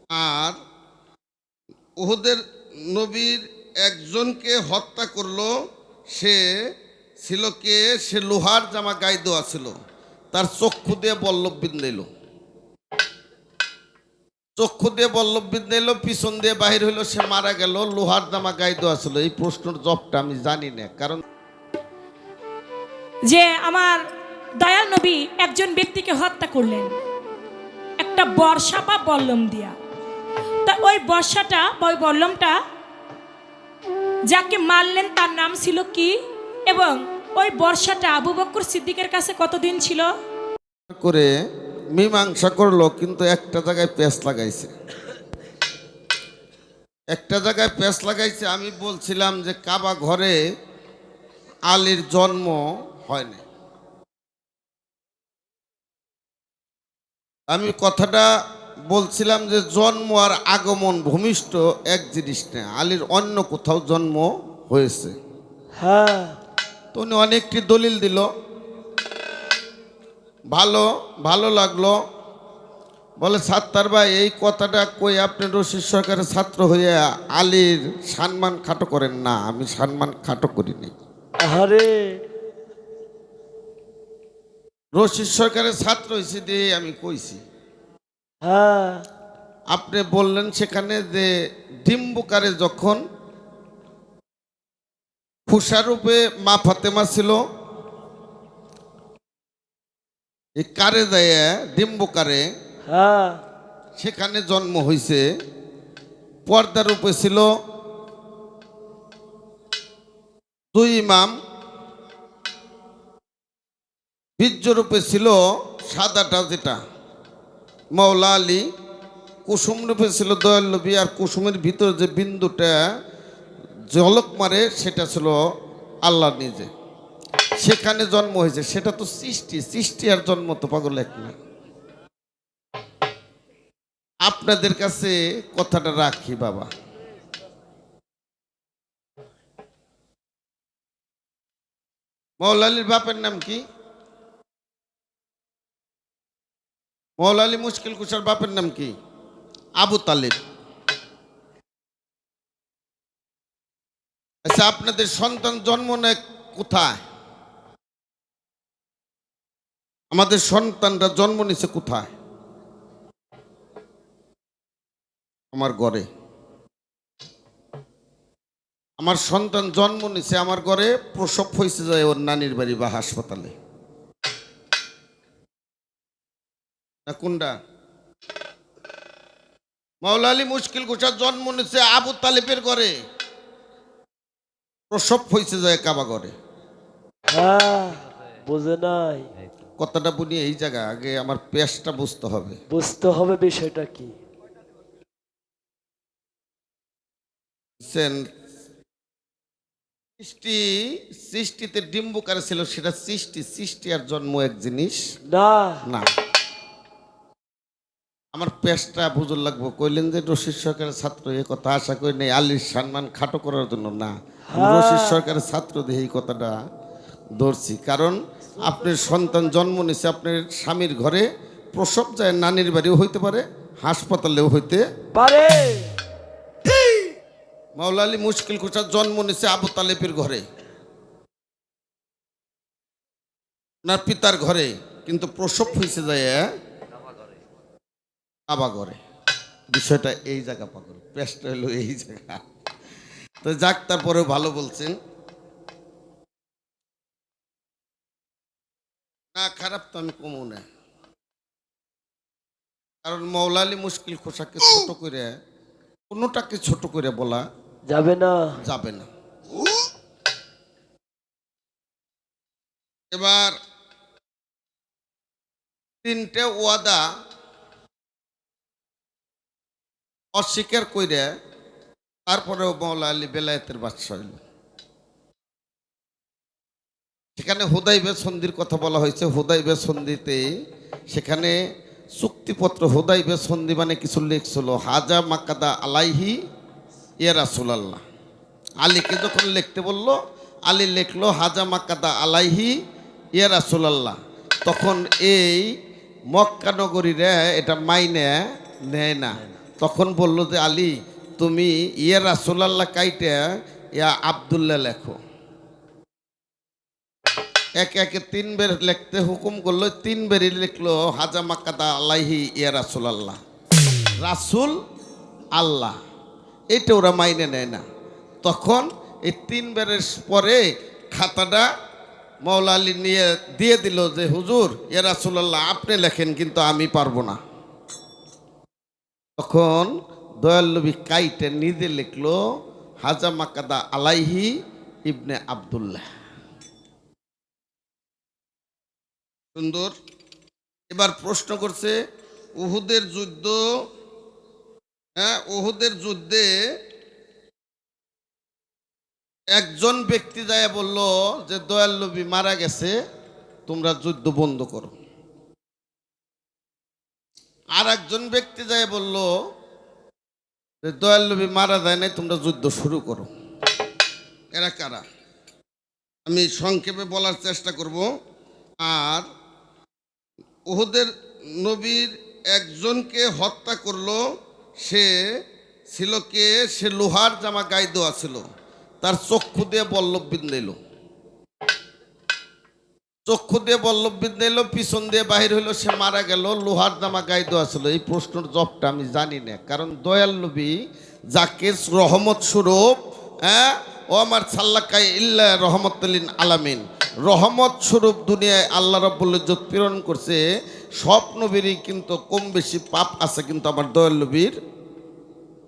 আর উহুদের নবীর একজনকে হত্যা করলো। সে ছিল কে? সে লোহার জামা গায়ে দেওয়া ছিল, তার চক্ষু দিয়ে বল্লভ বিন্ধাইল, চক্ষু দিয়ে বল্লভ বিন্ধাইল, পিছন দিয়ে বাহির হইলো, সে মারা গেল। লোহার জামা গায়ে দেওয়া ছিল। এই প্রশ্নের জবটা আমি জানি না, কারণ যে আমার দয়াল নবী একজন ব্যক্তিকে হত্যা করলেন একটা বর্ষা বা বল্লম দিয়া। তা ওই বর্ষাটা বা ওই বল্লমটা যাকে মারলেন তার নাম ছিল কি, এবং ওই বর্ষাটা আবু বকর সিদ্দিকের কাছে কতদিন ছিল? করে মীমাংসা করলো, কিন্তু একটা জায়গায় পেঁচ লাগাইছে, একটা জায়গায় পেঁচ লাগাইছে। আমি বলছিলাম যে কাবা ঘরে আলীর জন্ম হয়নি। আমি কথাটা বলছিলাম যে জন্ম আর আগমন ভূমিষ্ঠ এক জিনিস না, আলীর অন্য কোথাও জন্ম হয়েছে। হ্যাঁ, তো উনি অনেকটি দলিল দিল, ভালো ভালো লাগলো। বলে সাত্তার ভাই, এই কথাটা কই আপনি রশিদ সরকারের ছাত্র হয়ে আলীর সম্মান খাটো করেন না। আমি সম্মান খাটো করিনি। আরে রশিদ সরকারের ছাত্র হয়েছে দিয়ে আমি কইছি। হ্যাঁ, আপনি বললেন সেখানে যে ডিম্বুকারে যখন ফুসারূপে মা ফাতেমা ছিল, এই কারে দেয় ডিম্বুকারে, হ্যাঁ, সেখানে জন্ম হয়েছে। পর্দার রূপে ছিল দুই ইমাম, বীর্যরূপে ছিল সাদাটা যেটা মৌলা আলী, কুসুম রূপে ছিল দয়াল নবী, আর কুসুমের ভিতর যে বিন্দুটা ঝলক মারে সেটা ছিল আল্লাহ নিজে। সেখানে জন্ম হয়েছে। সেটা তো সৃষ্টি, সৃষ্টি আর জন্ম তো পাগল এক না। আপনাদের কাছে কথাটা রাখি বাবা, মৌলা আলীর বাপের নাম কি? মৌলা আলী মুশকিল কুশার বাপের নাম কি? আবু তালেব। আচ্ছা, আপনাদের সন্তান জন্ম নেয় কোথায়? আমাদের সন্তানরা জন্ম নিছে কোথায়? আমার ঘরে। আমার সন্তান জন্ম নিছে আমার ঘরে, প্রসব হয়েছে যায় ওর নানির বাড়ি বা হাসপাতালে, না কোনটা? মাওলা আলী মুশকিল কুশার জন্ম নিছে আবু তালেবের ঘরে, প্রসব হয়েছে যায় কাবা ঘরে। হ্যাঁ, বুঝে নাই। কথাটা বুঝি এই জায়গা আগে আমার পেশটা বুঝতে হবে। বুঝতে হবে বিষয়টা কি। সৃষ্টি, সৃষ্টিতে ডিম্বুকারে ছিল, সেটা সৃষ্টি। সৃষ্টি আর জন্ম এক জিনিস না, না। আমার পেশটা বুঝুর লাগবো। কইলেন যে রশিদ সরকারের ছাত্র, এ কথা আশা করি নেই আলীর সম্মান খাটো করার জন্য না। আমি রশিদ সরকারের ছাত্র দিয়ে এই কথাটা ধরছি, কারণ আপনার সন্তান জন্ম নিছে আপনার স্বামীর ঘরে, প্রসব যায় নানির বাড়িও হইতে পারে, হাসপাতালেও হইতে পারে। মাওলা আলী মুশকিল কুশার জন্ম নিছে আবু তালেবের ঘরে, না পিতার ঘরে, কিন্তু প্রসব হয়েছে যায় কাবা ঘরে। বিষয়টা এই জায়গা পাগল, পেশটা হলো এই জায়গা। তো যাক, তারপরেও ভালো বলছেন না, খারাপ তো আমি কমও না। কারণ মৌলা আলী মুশকিল খোসাকে ছোট করে, কোনোটাকে ছোট করে বলা যাবে না। যাবে না। এবার তিনটে ওয়াদা অস্বীকার করে তারপরেও মৌলা আলী বেলায়েতের বাদশা হইল। সেখানে হুদাইবে সন্ধির কথা বলা হয়েছে। হুদাইবে সন্ধিতে সেখানে চুক্তিপত্র, হুদাইবে সন্ধি মানে কিছু লিখছিল, হাজা মাকাদা আলাইহি ইয়া রাসূলুল্লাহ। আলীকে যখন লিখতে বলল, আলী লিখলো হাজা মাকাদা আলাইহি ইয়া রাসূলুল্লাহ। তখন এই মক্কা নগরীরা এটা মাইনে নেয় না। তখন বলল যে আলী তুমি ইয়া রাসূলুল্লাহ কাইটা ইয়া আব্দুল্লাহ লেখো। একে একে 3 বের লিখতে হুকুম করলো, 3 বেরই লিখলো হাজা মাক্কাদা আলাইহি ইয়া রাসূলুল্লাহ, রাসূল আল্লাহ। এটা ওরা মাইনে নেয় না। তখন এই 3 বেরের পরে খাতাটা মাওলা আলী নিয়ে দিয়ে দিল যে হুজুর ইয়া রাসূলুল্লাহ আপনি লেখেন, কিন্তু আমি পারবো না। তখন দয়াল নবী কাইটে নিজে লিখলো হাজা মাকাদা আলাইহি ইবনে আব্দুল্লাহ। সুন্দর। এবার প্রশ্ন করছে উহুদের যুদ্ধ, হ্যাঁ উহুদের যুদ্ধে একজন ব্যক্তি যায় বলল যে দয়াল নবী মারা গেছে, তোমরা যুদ্ধ বন্ধ করো। আর একজন ব্যক্তি যায় বলল যে দয়াল নবী মারা যায় নাই, তোমরা যুদ্ধ শুরু করো। এরা কারা আমি সংক্ষেপে বলার চেষ্টা করব। আর উহুদের নবীর একজনকে হত্যা করলো, সে ছিল কে? সে লোহার জামা গায়ে দেওয়া ছিল, তার চক্ষু দিয়ে বল্লভ বিন্ধাইল, চক্ষু দিয়ে বল্লভ বিন্ধাইল, পিছন দিয়ে বাহির হইলো, সে মারা গেল। লোহার জামা গায়ে দেওয়া ছিল। এই প্রশ্নের জবটা আমি জানি না, কারণ দয়াল নবী যাকে রহমত স্বরূপ, হ্যাঁ ও আমার সাল্লাকাই ইল্লা রহমতুল্লিন আলামিন, রহমত স্বরূপ দুনিয়ায় আল্লাহ রাব্বুল ইজ্জত প্রেরণ করছে। সব নবীরই কিন্তু কম বেশি পাপ আছে, কিন্তু আমার দয়াল নবীর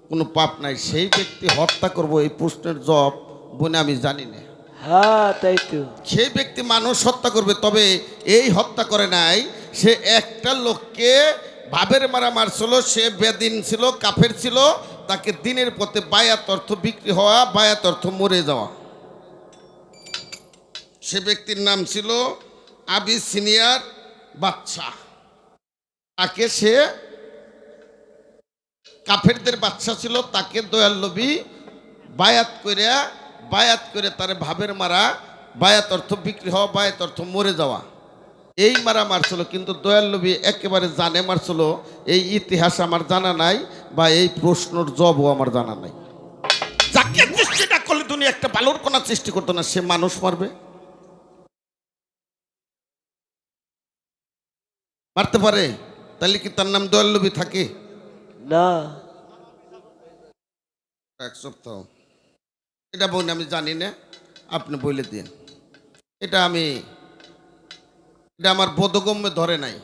কোনো পাপ নাই। সেই ব্যক্তি হত্যা করব, এই প্রশ্নের জব বনে আমি জানি না। হ্যাঁ তাই তো। সেই ব্যক্তি মানুষ হত্যা করবে, তবে এই হত্যা করে নাই। সে একটা লোককে ভাবের মারা মারছিল, সে বেদিন ছিল, কাফের ছিল, তাকে দিনের পথে বায়াত অর্থ বিক্রি হওয়া, বায়াত অর্থ মরে যাওয়া। সে ব্যক্তির নাম ছিল আবিসিনিয়ার বাদশাহ। তাকে সে কাফেরদের বাদশা ছিল, তাকে দয়াল নবী বায়াত করে তারে ভাবের মারা, বায়াত অর্থ বিক্রি হওয়া, বায়াত অর্থ মরে যাওয়া, এই মারা মারছিল। কিন্তু দয়াল নবী একেবারে জানে মারছিল, এই ইতিহাস আমার জানা নাই, বা এই প্রশ্নর জবও আমার জানা নাই। যাকে সৃষ্টি না করলে তুমি একটা বালুর কোনা সৃষ্টি করতো না, সে মানুষ মারবে? মারতে পারে? তাহলে কি তার নাম দয়াল নবী থাকে না? এক সপ্তাহ এটা বই আমি জানি না, আপনি বলে দিন। এটা আমার বোধগম্যে ধরে নাই।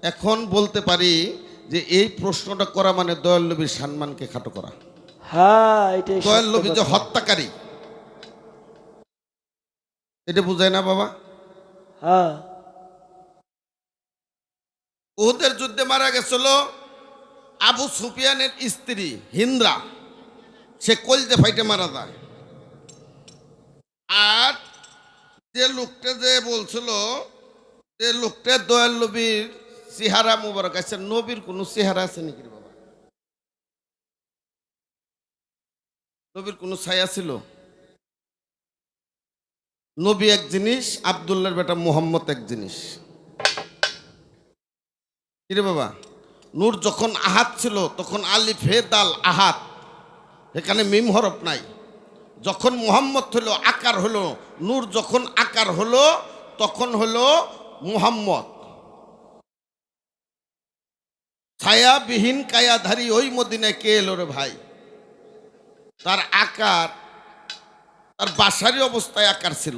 এখন বলতে পারি যে এই প্রশ্নটা করা মানে দয়াল নবীর সম্মানকে খাটো করা। হ্যাঁ এটাই দয়াল সত্য নবী যে কথা। হত্যাকারী, এটা বুঝায় না বাবা? হ্যাঁ উহুদের যুদ্ধে মারা গেছিল আবু সুফিয়ানের স্ত্রী হিন্দ্রা, সে কলজে ফাইটে মারা যায়। আর যে লোকটা যে বলছিল, যে লোকটা দয়াল নবীর চেহারা মুবারক আছে, নবীর কোনো চেহারা আছে নাকি রে বাবা? নবীর কোনো ছায়া ছিল? নবী এক জিনিস, আব্দুল্লাহর বেটা মুহাম্মদ এক জিনিস। কিরে বাবা, নূর যখন আহাত ছিল তখন আলিফ হে দাল আহাত, এখানে মিম হরফ নাই। যখন মুহাম্মদ হলো আকার হলো, নূর যখন আকার হলো তখন হলো মুহাম্মদ। ছায়াবিহীন কায়াধারী ওই মদিনায় কে এলো রে ভাই? তার আকার, তার বাসারই অবস্থায় আকার ছিল।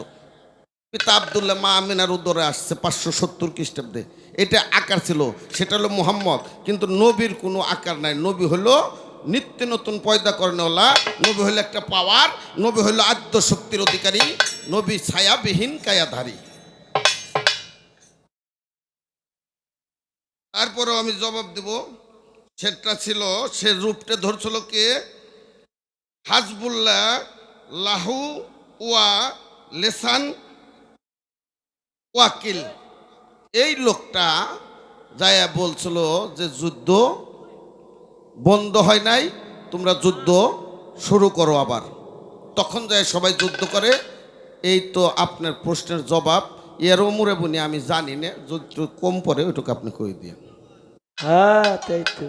পিতা আব্দুল্লাহ, মা আমিনার উদরে আসছে 570 খ্রিস্টাব্দে, এটা আকার ছিল, সেটা হলো মুহাম্মদ। কিন্তু নবীর কোনো আকার নাই। নবী হলো নিত্য নতুন পয়দা করেনওয়ালা, নবী হলো একটা পাওয়ার, নবী হলো আদ্য শক্তির অধিকারী, নবী ছায়াবিহীন কায়াধারী। তারপরেও আমি জবাব দেব, সেটা ছিল, সে রূপটা ধরছিল কে? হাজবুল্লাহ লাহু ওয়া লেসান ওয়াকিল। এই লোকটা যায়া বলছিল যে যুদ্ধ বন্ধ হয় নাই, তোমরা যুদ্ধ শুরু করো আবার। তখন যায় সবাই যুদ্ধ করে। এই তো আপনার প্রশ্নের জবাব। এর ওমরে বনি আমি জানি না, যত কম পরে ওইটুকু আপনি কই দিয়ে। হ্যাঁ তাই তো।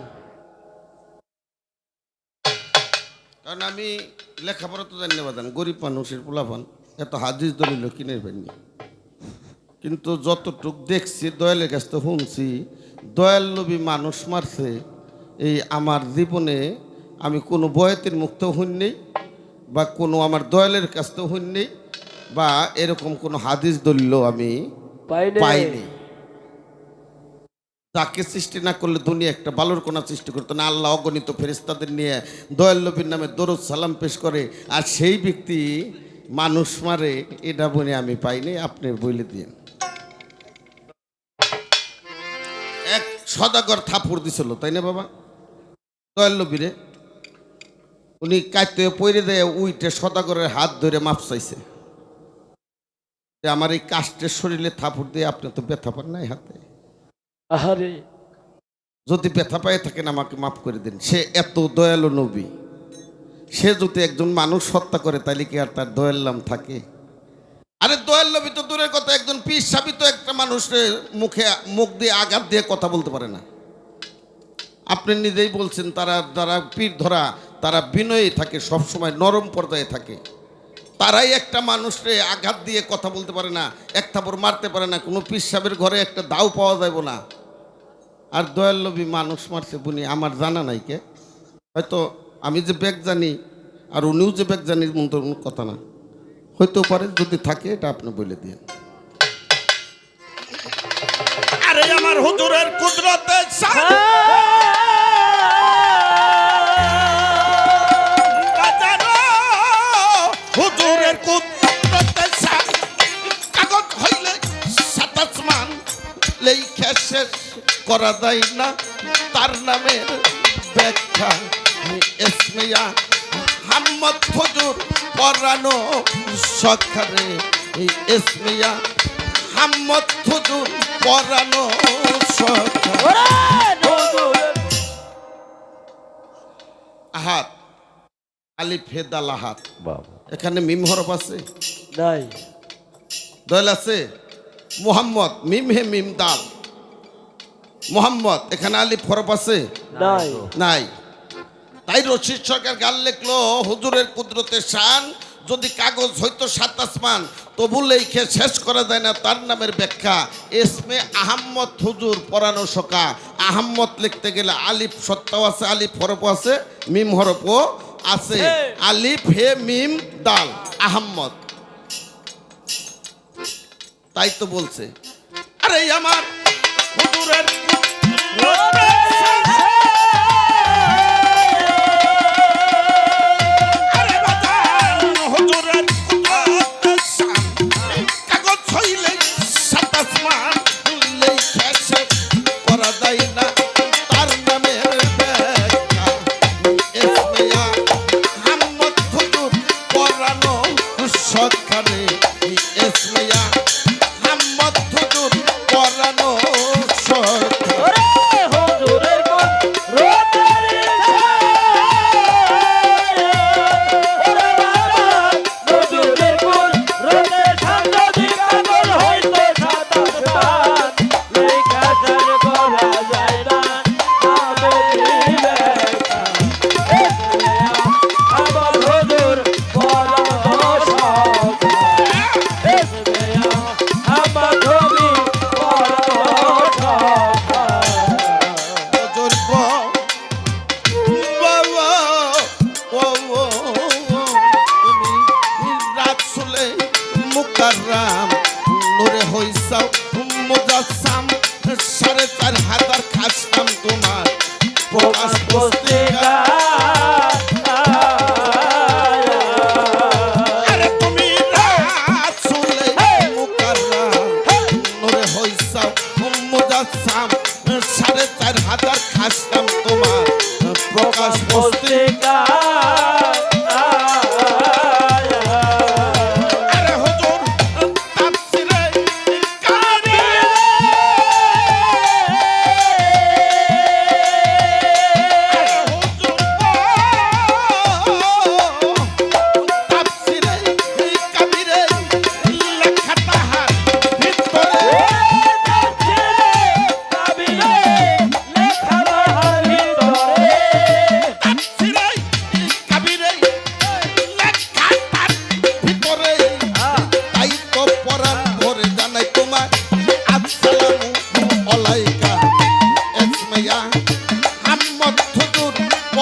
কারণ আমি লেখাপড়া তো জানি না বাদান, গরিব মানুষের পোলাপান, এত হাদিস দলিল কিনে পাইনি। কিন্তু যতটুক দেখছি দয়ালের কাছ থেকে শুনছি, দয়াল নবী মানুষ মারছে এই আমার জীবনে আমি কোনো বয়াতের মুক্ত হইন নেই, বা কোনো আমার দয়ালের কাছ থেকে হইন নেই, বা এরকম কোনো হাদিস দলিল আমি পাইনি। তাকে সৃষ্টি না করলে দুনিয়া একটা বালুর কোনা সৃষ্টি করতো না। আল্লাহ অগণিত ফেরেশতাদের নিয়ে দয়াল নবীর নামে দরুদ সালাম পেশ করে, আর সেই ব্যক্তি মানুষ মারে, এটা বলে আমি পাইনি। আপনি বলে দিন। এক সদাগর থাপুর দিছিল, তাই না বাবা? দয়াল নবীরে উনি কাইতে পইরে দেয়, উইটে সদাগরের হাত ধরে মাপ চাইছে যে আমার এই কাষ্টের শরীরে থাপুর দিয়ে আপনি তো ব্যথা পান নাই হাতে, আহারে যদি ব্যথা পায়ে থাকেন আমাকে মাফ করে দিন। সে এত দয়ালু নবী, সে যদি একজন মানুষ হত্যা করে তাহলে কি আর তার দয়াল নাম থাকে? আরে দয়াল নবী তো দূরের কথা, একজন পীর সাবি তো একটা মানুষের মুখ দিয়ে আঘাত দিয়ে কথা বলতে পারে না। আপনি নিজেই বলছেন যারা পীর ধরা তারা বিনয়ী থাকে, সবসময় নরম পর্যায়ে থাকে। তারাই একটা মানুষকে আঘাত দিয়ে কথা বলতে পারে না, এক থাপড় মারতে পারে না। কোনো পীর সাহেবের ঘরে একটা দাও পাওয়া যাবে না। আর দয়াল নবী মানুষ মারছে বুনি আমার জানা নাই কে, হয়তো আমি যে ব্যাগ জানি আর উনিও যে ব্যাগ জানি মতো কথা না, হয়তো পারে। যদি থাকে এটা আপনি বলে দিন। আরে আমার হুজুরের কুদরতে হুজুরের কুদরতে কাগজ হইলে সাতাসমান লেখা শেষ করা যায় না তার নামের ব্যাখ্যা। এসমিয়া হাম্মদ হুজুর পরানো সখারে, এই এসমিয়া হাম্মদ হুজুর পরানো সখারে। আহাত আলিফ হে দাল আহাত, এখানে মিম হরফ আছে নাই, দয়াল আছে। মুহাম্মদ মিম হে মিম দাল, মুহাম্মদ এখানে আলিফ হরফ আছে নাই, নাই। তাই রশিদ সরকার গাল লিখলো হুজুরের কুদরতে শান, যদি কাগজ হয়তো সাত আসমান তবু লেখে শেষ করা যায় না তার নামের ব্যাখ্যা। এসমে আহম্মদ হুজুর পরানো সকা। আহম্মদ লিখতে গেলে আলিফ সত্তাও আছে, আলিফ হরফও আছে, মিম হরফও আছে। আলিফ হে মিম দাল আহম্মদ, তাই তো বলছে। আরে আমার হুজুরের মুকাররাম নূরে হইসাও মুজাসসাম, ৪,৫০০ খাসতাম তোমার প্রকাশ পুস্তিকা। আরে তুমি রাসূলে মুকাররাম নূরে হইসাও মুজাসসাম, ৪,৫০০ খাসতাম তোমার প্রকাশ পুস্তিকা।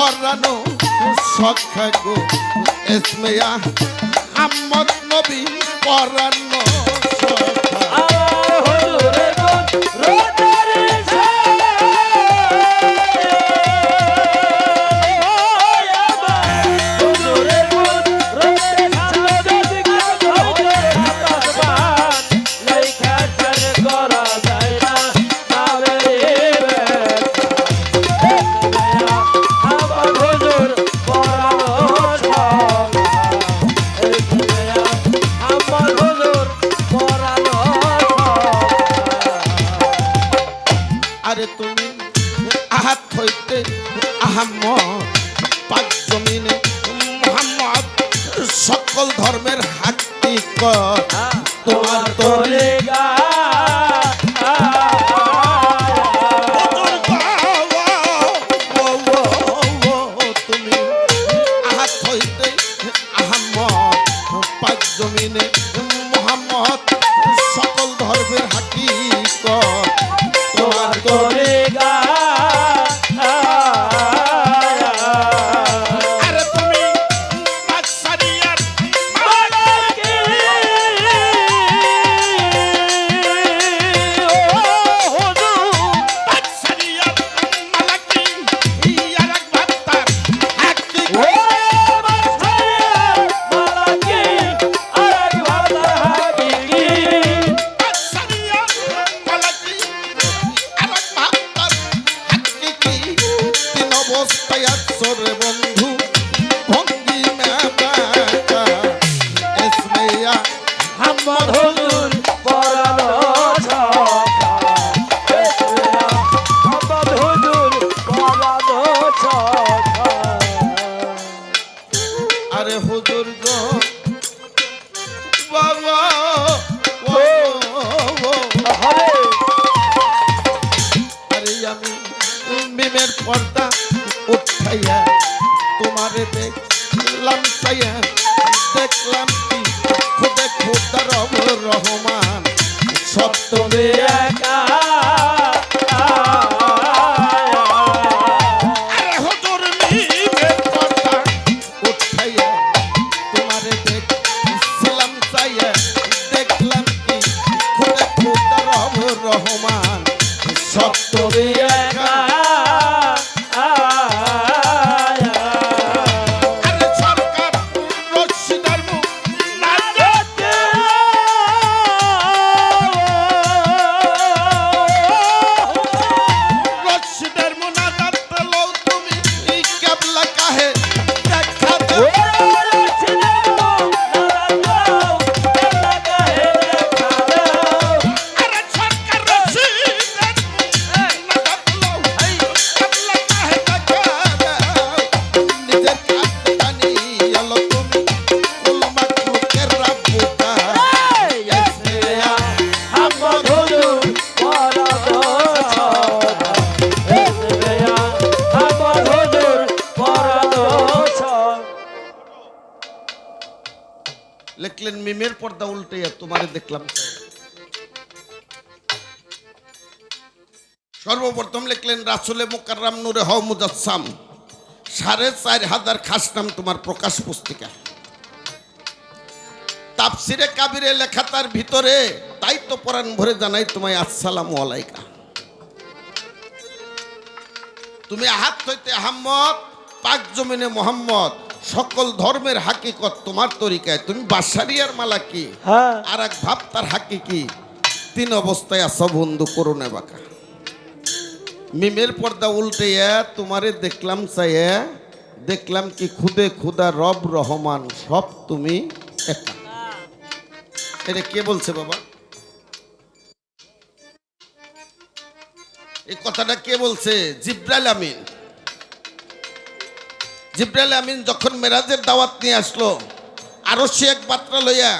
পরানো সখা গো এসমেয়া আহমদ নবী পরানো সখা আরে তুমি আহাত হইতে আহমদ পাক জমিনে মোহাম্মদ সকল ধর্মের হাকিকত তোমার তরে তুমি আহাত হইতে আহমদ পাক জমিনে মোহাম্মদ সকল ধর্মের হাকিকত তোমার তরে আরে তুমি বাদশারিয়ার মালাকি বাদশারিয়ার মালাকি ইয়ার এক ভাত্তার হাকিকত বাদশারিয়ার মালাকি আর এক ভাত্তার হাকিকি তিন অবস্থায় আছরে বন্ধু ভঙ্গি মেবা এসমেয়া আমার হুজুর পরানো ছকা আমার হুজুর পরানো ছকা আরে হুজুর গো বাবা হরে আরে আমি মিমের পর্দা উঠাইয়া তোমারে দেখলাম চাইয়া দেখলাম কি খুদে খুদা রব রহমান সব তুমি একা আরে হুজুর মিমের পর্দা উঠাইয়া তোমারে দেখলাম চাইয়া দেখলাম কি খুদে খুদা রব রহমান সব তুমি একা আরে সরকার রশিদার মুখ না যেতে রশিদার মুনাজাত পেলো তুমি এই কেবলা কাহে দেখা দাও আরে সরকার রশিদার মুনাজাত পেলো এই কেবলা কাহে দেখা দাও নিজের কাছে জানি আলো তুমি কুল মাকলুকের রাব্বুকা ইসমিয়া আমার হুজুর পরানো ছকা আমার হুজুর পরানো ছকা লিখলেন মিমের পর্দা উল্টাইয়া তোমারে দেখলাম সর্বপ্রথম লিখলেন রাসূলে মুকাররম নূরে হও মুজাসসাম ৪৫০০ খাস নাম তোমার প্রকাশ পুস্তিকা তাফসিরে কাবিরে লেখা তার ভিতরে তাই তো পরাণ ভরে জানাই তোমায় আসসালামু আলাইকা তুমি আহাত হইতে আহমদ পাক জমিনে মোহাম্মদ সকল ধর্মের হাকিকত তোমার তরিকায় তুমি বাসারিয়ার মালাকি হ্যাঁ আর এক ভাব তার হাকিকি তিন অবস্থায় আছো বন্ধু করুণে বাঁকা মিমের পর্দা উল্টাইয়া তোমারে দেখলাম চাইয়া দেখলাম কি খুদে খুদা রব রহমান সব তুমি একা এটা কে বলছে বাবা এই কথাটা কে বলছে জিব্রাইল আমিন জিব্রাইল আমিন যখন মেরাজের দাওয়াত নিয়ে আসলো আরো সে এক পাত্রা লইয়া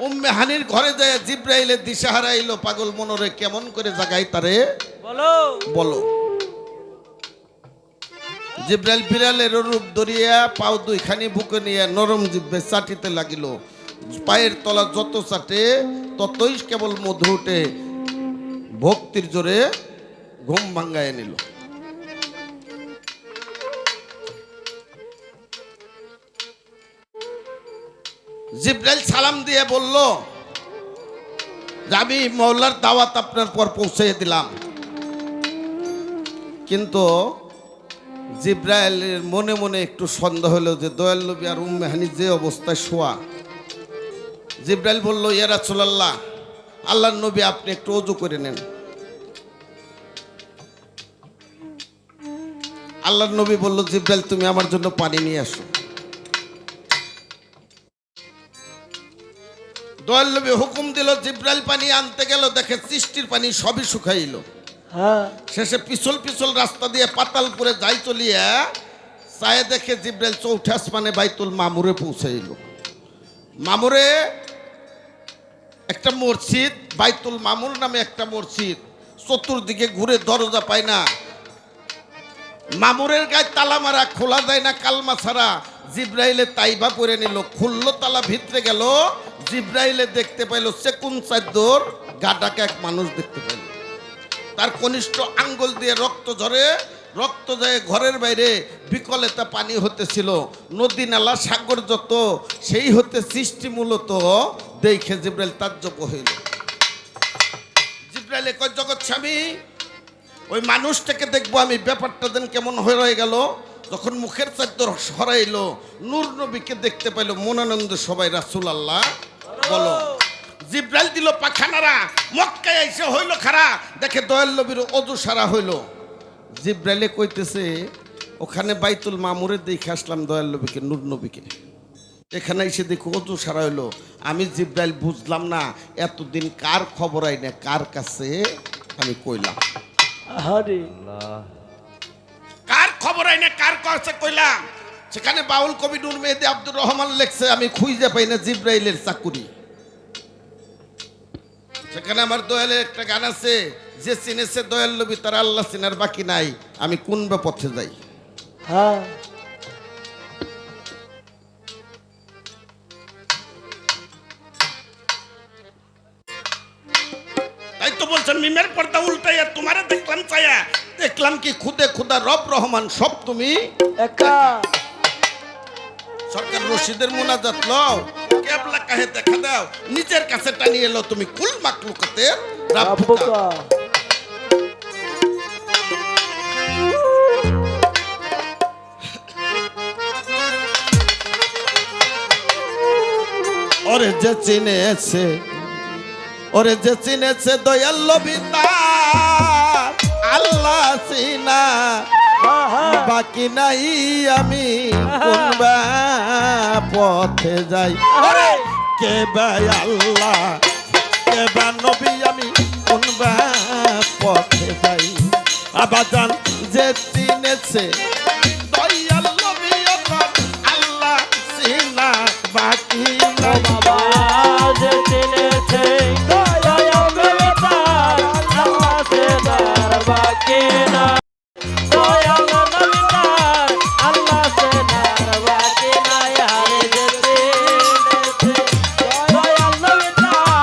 উম্মে হানির ঘরে যায় জিব্রাইলের দিশাহারা এলো পাগল মনরে কেমন করে জাগাই তারে বলো বলো জিব্রাইল বিড়ালের রূপ ধরিয়া পাও দুইখানি বুকে নিয়ে নরম জিব্বে চাটিতে লাগিল পায়ের তলা যত চাটে ততই কেবল মধু উঠে ভক্তির জোরে ঘুম ভাঙ্গায় নিল জিব্রাইল সালাম দিয়ে বলল যে আমি মওলার দাওয়াত আপনার পর পৌঁছে দিলাম। কিন্তু জিব্রাইলের মনে মনে একটু সন্দেহ হলো যে দয়াল নবী আর উম্মে হানি যে অবস্থায় শোয়া। জিব্রাইল বলল, ইয়া রাসূলুল্লাহ, আল্লাহর নবী আপনি একটু ওযু করে নেন। আল্লাহর নবী বলল, জিব্রাইল তুমি আমার জন্য পানি নিয়ে আসো। দয়াল নবী হুকুম দিল, জিব্রাইল পানি আনতে গেল, দেখে সৃষ্টির পানি সবই শুকাইল। হ্যাঁ শেষে পিছল পিছল রাস্তা দিয়ে পাতালপুরে যাই চলিয়া চায়ে দেখে জিব্রাইল চৌঠা আসমানে বাইতুল মামুরে পৌঁছাইল। মামুরে একটা মসজিদ, বাইতুল মামুর নামে একটা মসজিদ, চতুর্দিকে ঘুরে দরজা পায় না। মামুরের গায়ে তালা মারা, খোলা যায় না কালমা ছাড়া। জিব্রাইলে তাইবা পরে নিল, খুললো তালা, ভিতরে গেল। জিব্রাইলে দেখতে পাইল সেকুন চাদ্দর গাডাকে এক মানুষ দেখতে পাইল। তার কনিষ্ঠ আঙ্গুল দিয়ে রক্ত ঝরে, রক্ত যায় ঘরের বাইরে বিকলেতা পানি হতেছিল। নদী নালা সাগর যত সেই হতে সৃষ্টি মূলত দেখে জিব্রাইল তাজ্জব হইল। জিব্রাইলে কয়, জগৎ স্বামী, ওই মানুষটাকে দেখবো আমি, ব্যাপারটা দেন কেমন হয়ে রয়ে গেল। যখন মুখের চাদর সরাইলো, নূর নবীকে দেখতে পাইল। মনানন্দ সবাই রাসূলুল্লাহ বলো। জিব্রাইল দিল পাখানারা, মক্কায় এসে হইল খারা, দেখে দয়াল নবীর ওযু সারা হইল। জিব্রাইলে কইতেছে, ওখানে বাইতুল মামুরে দেখে আসলাম দয়াল নবীকে, নূর নবীকে, এখানে এসে দেখো ওযু সারা হইলো। আমি জিব্রাইল বুঝলাম না এতদিন কার খবর আই না, কার কাছে আমি কইলাম, আরে কার খবর আই না, কার কাছে কইলাম। সেখানে বাউল কবি নূর মেহেদী আব্দুর রহমান লেখছে, আমি খুঁজে পাই না জিব্রাইলের চাকুরি। সেখানে আমার দয়ালের একটা গান আছে, যে চিনেছে দয়াল নবী তার আল্লাহ চিনার বাকি নাই, আমি কোন বা পথে যাই। হ্যাঁ তাই তো বলছেন মিমের পর্দা উল্টাইয়া তোমারে দেখলাম চায়া, দেখলাম কি খুদে খুদা রব রহমান সব তুমি একা সরকার রশিদের মুনাজাত লও, কেবলা কাহে দেখা দাও, নিজের কাছে টানিয়ে এলো তুমি কুল মাকলুকাতের রাব্বুকা। রাব্বুকা ওরে যে চিনেছে, ওরে যে চিনেছে দয়াল নবী তার আল্লাহ চিনা বাকি নাই, আমি কোন বা পথে যাই। ওরে কে বা আল্লাহ, কে বা নবী, আমি কোন বা পথে যাই। আবাজান যে চিনেছে দয়াল নবী তার আল্লাহ চিনা বাকি নাই। বাবা যে চিনেছে দয়াল নবী তার আল্লাহ সেনার বাকি না, দয়াল নবী তার আল্লাহ সেনার বাকি না। আরে যে চিনেছে দয়াল নবী তার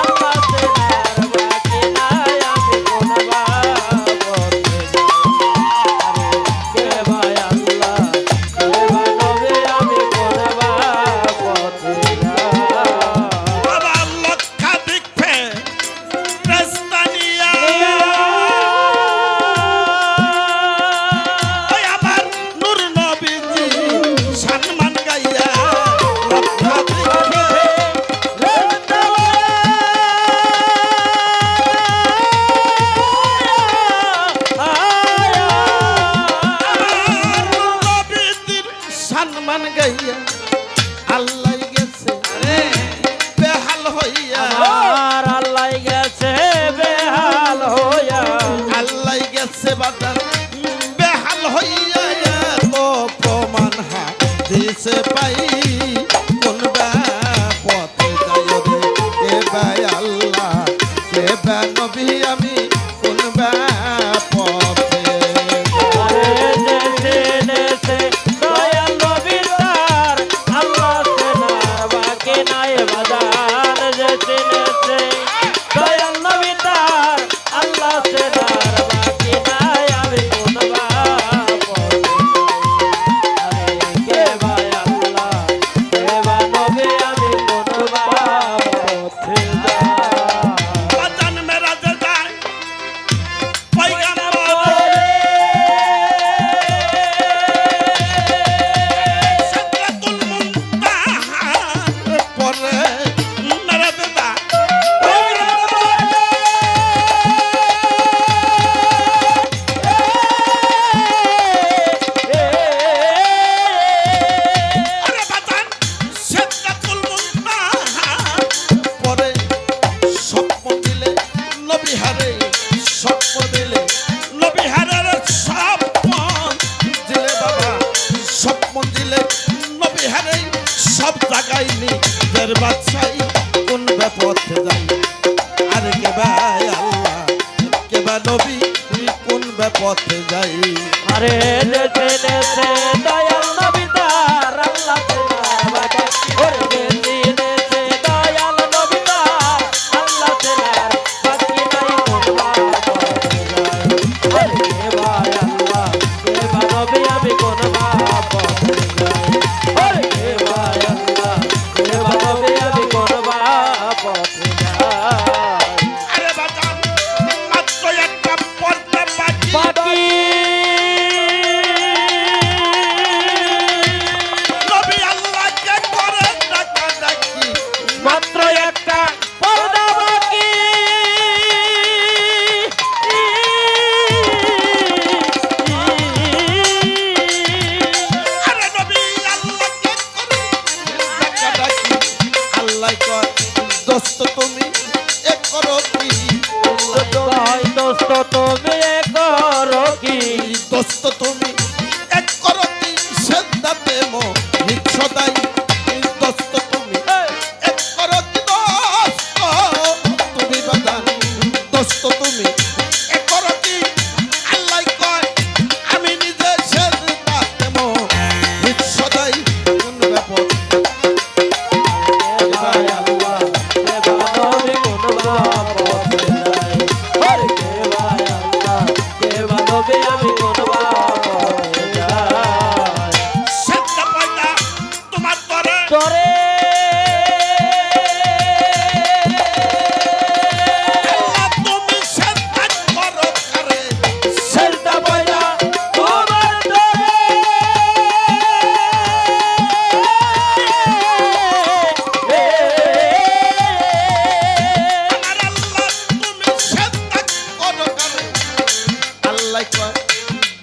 আল্লাহ সেনার বাকি না, আমি কোন পথে যাই। আরে কে ভাই আল্লাহ, কে ভাই নবী, আমি কোন পথে যাই। বাবা লক্ষাধিক রাস্তানিয়া, ওই আমার নূর নবীজি সম্মান গাইয়া লক্ষাধিক নবীজির সম্মান গাইয়া আল্লাহ গেছে বেহাল হইয়া, আমার আল্লাহ গেছে বেহাল হইয়া, আল্লাহ গেছে বাদান বেহাল হইয়া। তো প্রমাণ দিছে পাই কোন বা পথে যাই। রে কে বা আল্লাহ, কে বা নবী, আমি কোন বা পথে যাই। আরে যে চিনেছে দয়াল নবী তার আল্লাহ সেনার বিশ্বের বাদশাহী কোন পথে যাই আরে কে ভাই আল্লাহ কে বা নবী তুই কোন পথে যাই আরে যে চিনেছে দয়াল নবী তার আল্লাহ তেলার বাকে ওরে যে চিনেছে দয়াল নবী তার আল্লাহ তেলার বাকি নাই কোনবা পথে যায় আরে কে ভাই আল্লাহ কে বা নবী আমি কোনবা পথে যাই আরে কে ভাই আল্লাহ কে বা নবী আমি কোনবা পথে যাই আরে বাজান মাত্র একটা পর্দা বাকি বাকি নবী আল্লাহকে করে ডাকাডাকি মাত্র একটা পর্দা বাকি আরে নবী আল্লাহকে করে ডাকাডাকি আল্লাহ কয় দোস্ত তুমি এ করো কি দোস্ত তুমি করো কি দোস্ত তুমি এক করো কি সেজদাতে মোহিত সদাই দোস্ত তুমি এক করো কি দোস্ত তুমি বাদান দোস্ত তুমি এক করো কি আল্লাহ কয় আমি নিজে সেজদাতে মোহিত সদাই কোন ব্যাপার ভাই আল্লাহ কে বানবি কোন পথে যাই আরে কে ভাই আল্লাহ কে বানবি আমি কোন পথে যাই সেটা পয়দা তোমার তরে তোরে আল্লাহ তুমি সেটা করো করে সেলটা পয়দা তোমার তোরে আমার আল্লাহ তুমি সেটা করো করে আল্লাহ কয়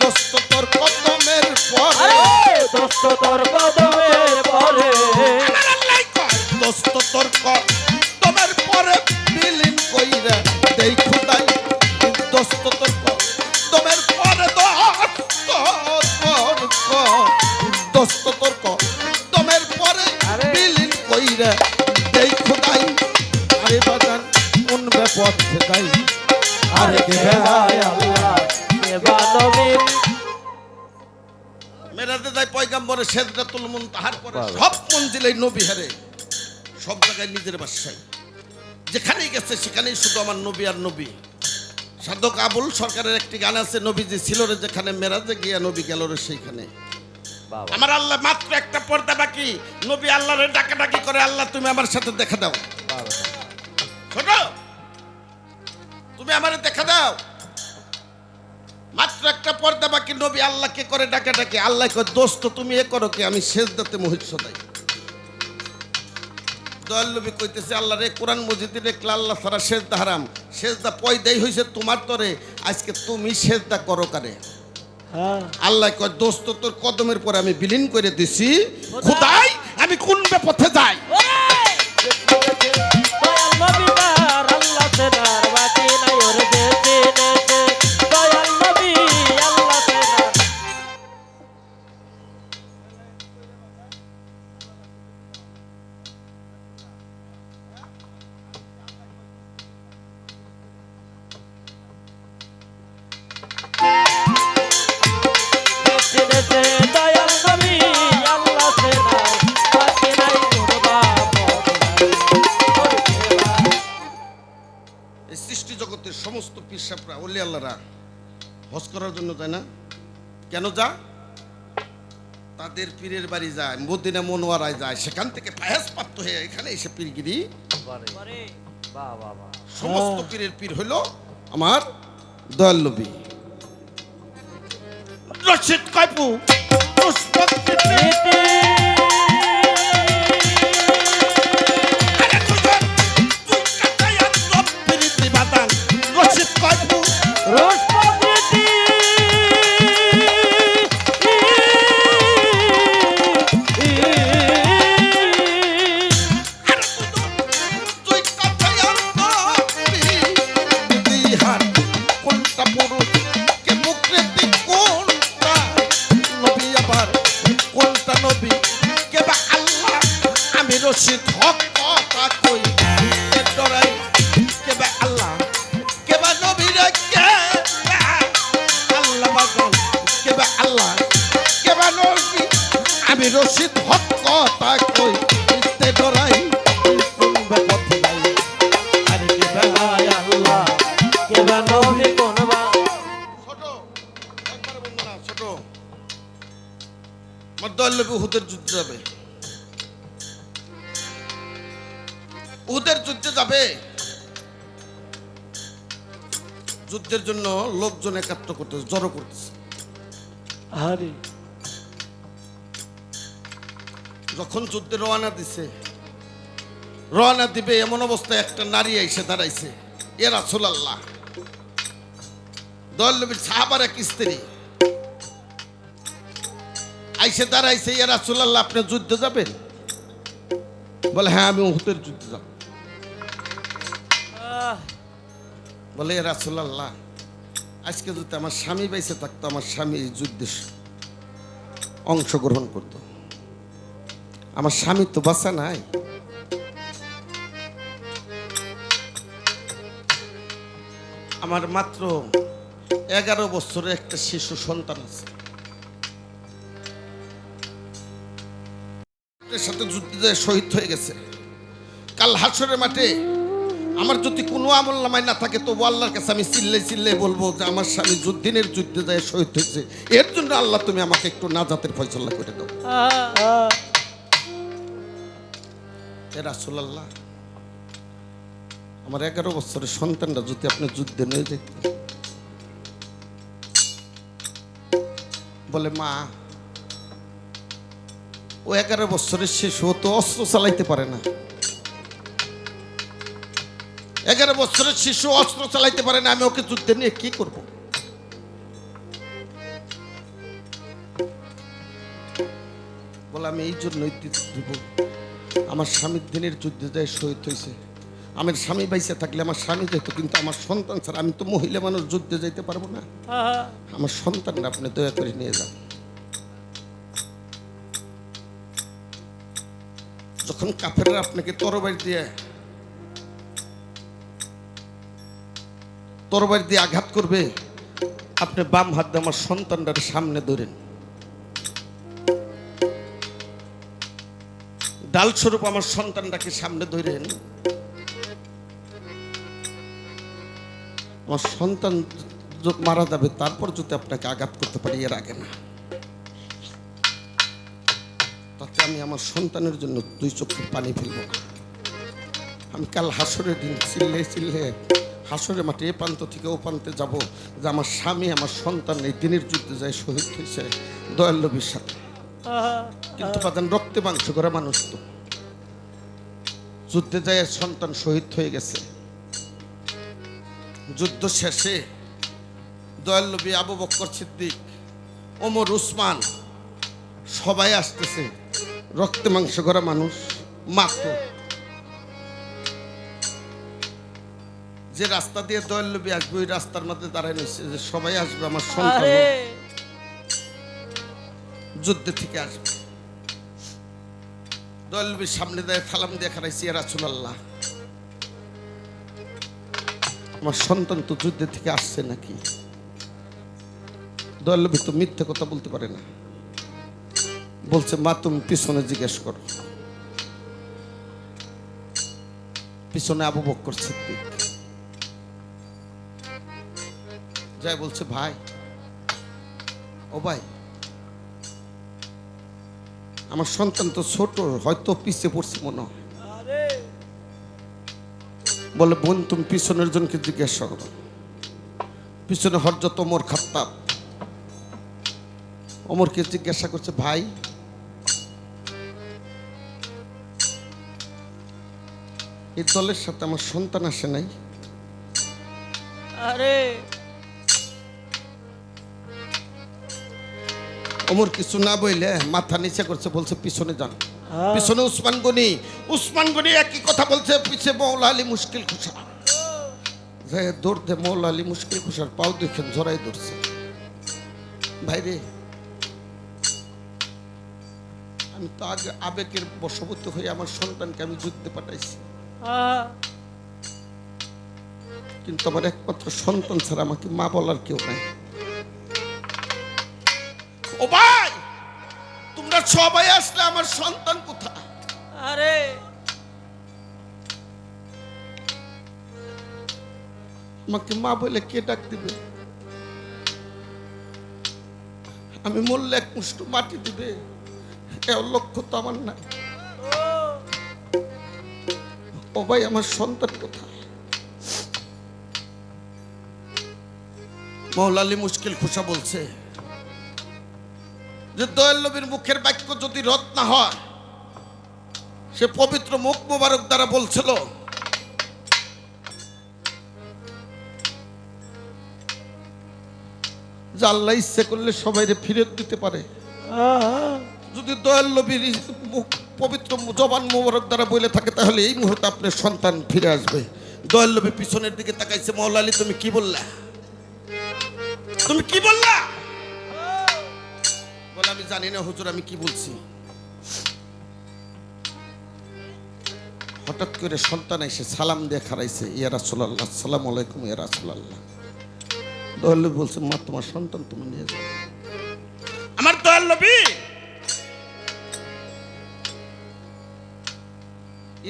দোস্ত তোর কদমের পরে আরে দোস্ত তোর কদমের পরে আমার আল্লাহ কয় দোস্ত তোর কদমের পরে বিলীন কইরা দেই খুদাই দোস্ত তোর কদমের পরে দোস্ত তোর কদমের পরে আরে। বিলীন কইরা দেই খুদাই আরে বাজান কোন পথে যাই আরে কে ভাই আল্লাহ কে বানবি মেরাজে যায় পয়গাম্বরের সিদরাতুল মুনতাহার পরে সব মঞ্জিলেই নবী হারে সব জায়গায় নিজের বাসায় যেখানেই গেছে সেখানেই শুধু আমার নবী আর নবী সাধক আবুল সরকারের একটি গান আছে নবীজি ছিল রে যেখানে মেরাজে গিয়া নবী গেল রে সেইখানে বাবা আমার আল্লাহ মাত্র একটা পর্দা বাকি নবী আল্লাহরে ডাকাডাকি করে আল্লাহ তুমি আমার সাথে দেখা দাও বাবা ছোট তুমি আমারে দেখা দাও মাত্র একটা পর্দা বাকি নবী আল্লাহকে করে ডাকাডাকি আল্লাহ কয় দোস্ত তুমি এ করো কি আমি সেজদাতে মোহিত সদাই দয়াল নবী কইতেছে আল্লাহ রে কোরআন মজিদে রেখলে আল্লাহ ছাড়া সেজদা হারাম সেজদা পয়দাই হইছে তোমার তরে আজকে তুমি সেজদা করো কারে হ্যাঁ আল্লাহ কয় দোস্ত তোর কদমের পরে আমি বিলীন করে দিছি খুদাই আমি কোন পথে যাই দয়াল নবী তার আল্লাহ তেলার বাকি নাই ওরে যে চিনেছে দয়াল নবী আল্লাহ তেলার চিনেছে দয়াল নবী আল্লাহ তেলার বাকি নাই কোনবা পথে যাই এই সৃষ্টি জগতের সমস্ত পিসাবরা ওলি আল্লাহরা হজ করার জন্য যায় না কেন যা তাদের পীরের বাড়ি যায় মদিনা মনোয়ারায় যায় সেখান থেকে ফায়াজ প্রাপ্ত হয়ে এখানে এসে পীরগিরি বাহ বাহ বাহ সমস্ত পীরের পীর হইল আমার দয়াল নবী রশিদ কাপু পুষ্পক নীতি আরে তুই কাটাই আর সব প্রীতি বাদান রশিদ কাপু রোষপতি আরে তুই কাটাই আর বিহার কোনটা পুরুষ কে মুকৃতি কোনটা নবী আবার কোনটা নবী কে বা আল্লাহ আমি রশিদ হক কথা কই ডরাই কেবা আল্লাহ কেবা নবী রে কে আল্লাহ বাগল কেবা আল্লাহ কেবা নবী আমি রশিদ হক কথা কই ডরাই কোন পথে যাই আরে কে ভাই আল্লাহ কে বা নবী কোন বা ছোট একবার বন্ধু না ছোট মদ্দল্লবি হুদের যুদ্ধে যাবে উহুদের যুদ্ধে যাবে যুদ্ধের জন্য লোকজন একাত্র করতেছে জড়ো করতেছে আরে যখন যুদ্ধে রওনা দিছে রওনা দিবে এমন অবস্থায় একটা নারী এসে দাঁড়াইছে এ রাসূলুল্লাহ দল্লবীর সাহাবার এক স্ত্রী আইসে দাঁড়াইছে এ রাসূলুল্লাহ আপনি যুদ্ধে যাবেন বলে হ্যাঁ আমি উহুদের যুদ্ধে যাব বলে এ রাসূলুল্লাহ আজকে যদি আমার স্বামী বেঁচে থাকতো আমার স্বামী এই যুদ্ধে অংশগ্রহণ করতো আমার স্বামী তো বাঁচা নাই আমার মাত্র 11 বছরের একটা শিশু সন্তান আছে এর সাথে যুদ্ধে শহীদ হয়ে গেছে কাল হাসরের মাঠে আমার যদি কোনো আমল নামায় না থাকে তো আল্লাহর কাছে আমি চিল্লাই বলবো যে আমার স্বামী যুদ্ধের যুদ্ধে যায় শহীদ হয়েছে এর জন্য আল্লাহ তুমি আমাকে একটু নাজাতের ফয়সালা করে দাও এ রাসূলুল্লাহ আমার 11 বছরের সন্তানরা যদি আপনি যুদ্ধে নিয়ে যেতেন বলে মা ও 11 বছরের শিশু তো অস্ত্র চালাইতে পারে না 11 বছরের শিশু অস্ত্র চালাইতে পারে না আমি ওকে যুদ্ধে নিয়ে কি করব বলে আমি এই জন্যই দিব আমার স্বামীর দিনের যুদ্ধে যায় শহীদ হয়েছে আমার স্বামী বাইসে থাকলে আমার স্বামী যেত কিন্তু আমার সন্তান স্যার আমি তো মহিলা মানুষ যুদ্ধে যাইতে পারবো না আমার সন্তানরা আপনি দয়া করে নিয়ে যান যখন কাফেররা আপনাকে তরবারি দিয়ে আঘাত করবে আপনি বাম হাত দিয়ে আমার সন্তানটার সামনে ধরেন ডাল স্বরূপ আমার সন্তানটাকে সামনে ধরেন আমার সন্তান মারা যাবে তারপর যদি আপনাকে আঘাত করতে পারি এর আগে না তাতে আমি আমার সন্তানের জন্য 2 চোখের পানি ফেলব না আমি কাল হাসরের দিন চিল্লে হাসরের মাঠে এ প্রান্ত থেকে ও প্রান্তে যাবো যে আমার স্বামী আমার সন্তান এই দিনের যুদ্ধে যায় শহীদ হয়েছে দয়াল নবীর সাথে কিন্তু বাদান রক্তে মাংস করা মানুষ তো যুদ্ধে যায় সন্তান শহীদ হয়ে গেছে যুদ্ধ শেষে দয়াল নবী আবু বকর সিদ্দিক ওমর উসমান সবাই আসতেছে রক্তে মাংস করা মানুষ মাত্র যে রাস্তা দিয়ে দয়াল নবী আসবে ওই রাস্তার মধ্যে দাঁড়ায় নিচ্ছে যে সবাই আসবে আমার সন্তান যুদ্ধে থেকে আসবে দয়াল নবীর সামনে দাঁড়িয়ে সালাম দিয়ে খারাইছি ইয়া রাসূলুল্লাহ আমার সন্তান তো যুদ্ধে থেকে আসছে নাকি দয়াল নবী তো মিথ্যে কথা বলতে পারে না বলছে মা তুমি পিছনে জিজ্ঞেস করো পিছনে আবু বকর সিদ্দিক যাই বলছে ভাই ও ভাই আমার সন্তান তো ছোট হয়তো পিছিয়ে পড়ছে মনে হয় বলে বোন তুমি পিছনের জনকে জিজ্ঞাসা করো পিছনে হযরত ওমর খাত্তাব ওমরকে জিজ্ঞাসা করছে ভাই এই দলের সাথে আমার সন্তান আসে নাই আরে ওমর কিছু না বইলে মাথা নিচে করছে বলছে পিছনে যান পিছনে উসমান গনি একই কথা বলছে পিছে মৌলা আলী মুশকিল খুশা যে দৌড়তে মৌলা আলী মুশকিল খুশার পাও দেখেন জড়াই ধরছে ভাইরে আমি তো আগে আবেগের বশবর্তী হয়ে আমার সন্তানকে আমি যুদ্ধে পাঠাইছি, কিন্তু আমার একমাত্র সন্তান ছাড়া আমাকে মা বলার কেউ নাই। ও ভাই, তোমরা সবাই আসলে আমার সন্তান কোথায়? আরে আমাকে মা বলে কে ডাক দিবে? আমি মরলে এক মুষ্ট মাটি দিবে এ লক্ষ্য তো আমার নাই। ও ভাই, আমার সন্তান কোথায়? মওলা আলী মুশকিল খোসা বলছে যে দয়াল নবীর মুখের বাক্য যদি রদ না হয়, সে পবিত্র মুখ মোবারক দ্বারা বলছিল যে আল্লাহ ইচ্ছে করলে সবাইরে ফিরত দিতে পারে। যদি দয়াল নবীর মুখ পবিত্র জবান মোবারক দ্বারা বলে থাকে, তাহলে এই মুহূর্তে আপনার সন্তান ফিরে আসবে। দয়াল নবী পিছনের দিকে তাকাইছে, মওলা আলী তুমি কি বললা? তুমি কি বললা? বলে আমি জানি না হুজুর, আমি কি বলছি। হঠাৎ করে সন্তান এসে সালাম দিয়ে খারাইছে, ইয়া রাসূলুল্লাহ, আসসালামু আলাইকুম ইয়া রাসূলুল্লাহ। দয়াল নবী বলছে, মা তোমার সন্তান তুমি নিয়ে যাও। আমার দয়াল নবী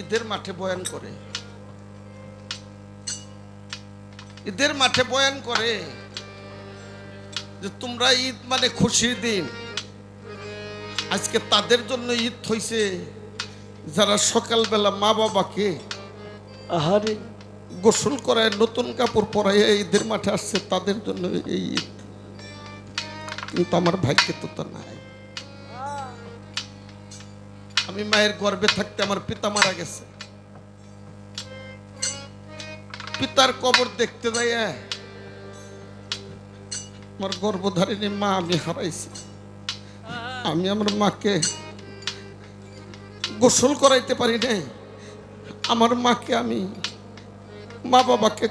ঈদের মাঠে বয়ান করে, ঈদের মাঠে বয়ান করে যে তোমরা ঈদ মানে খুশির দিন। আজকে তাদের জন্য ঈদ হইছে যারা সকালবেলা মা বাবাকে আহারে গোসল করায় নতুন কাপড় পরাইয়া ঈদের মাঠে আসছে, তাদের জন্য এই ঈদ। কিন্তু আমার ভাগ্যে তো তা নাই। আমি মায়ের গর্ভে থাকতে আমার পিতা মারা গেছে। পিতার কবর দেখতে যাইয়া আমার গর্ভধারিণী মা আমি হারাইছি। আমি আমার মাকে গোসল করাইতে পারি নাই। আমার মাকে আমি মা বাবাকে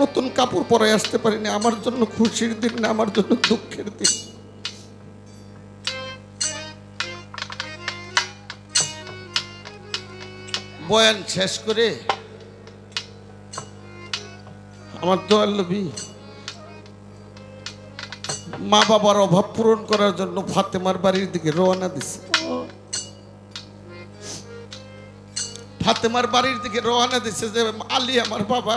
নতুন কাপড় পরাই আসতে পারি না। আমার জন্য খুশির দিন না, আমার জন্য দুঃখের দিন। বয়ান শেষ করে আমার দয়াল নবী মা বাবার অভাব পূরণ করার জন্য ফাতেমার বাড়ির দিকে রওনা দিছে। ফাতেমার বাড়ির দিকে রওনা দিছে যে আলী আমার বাবা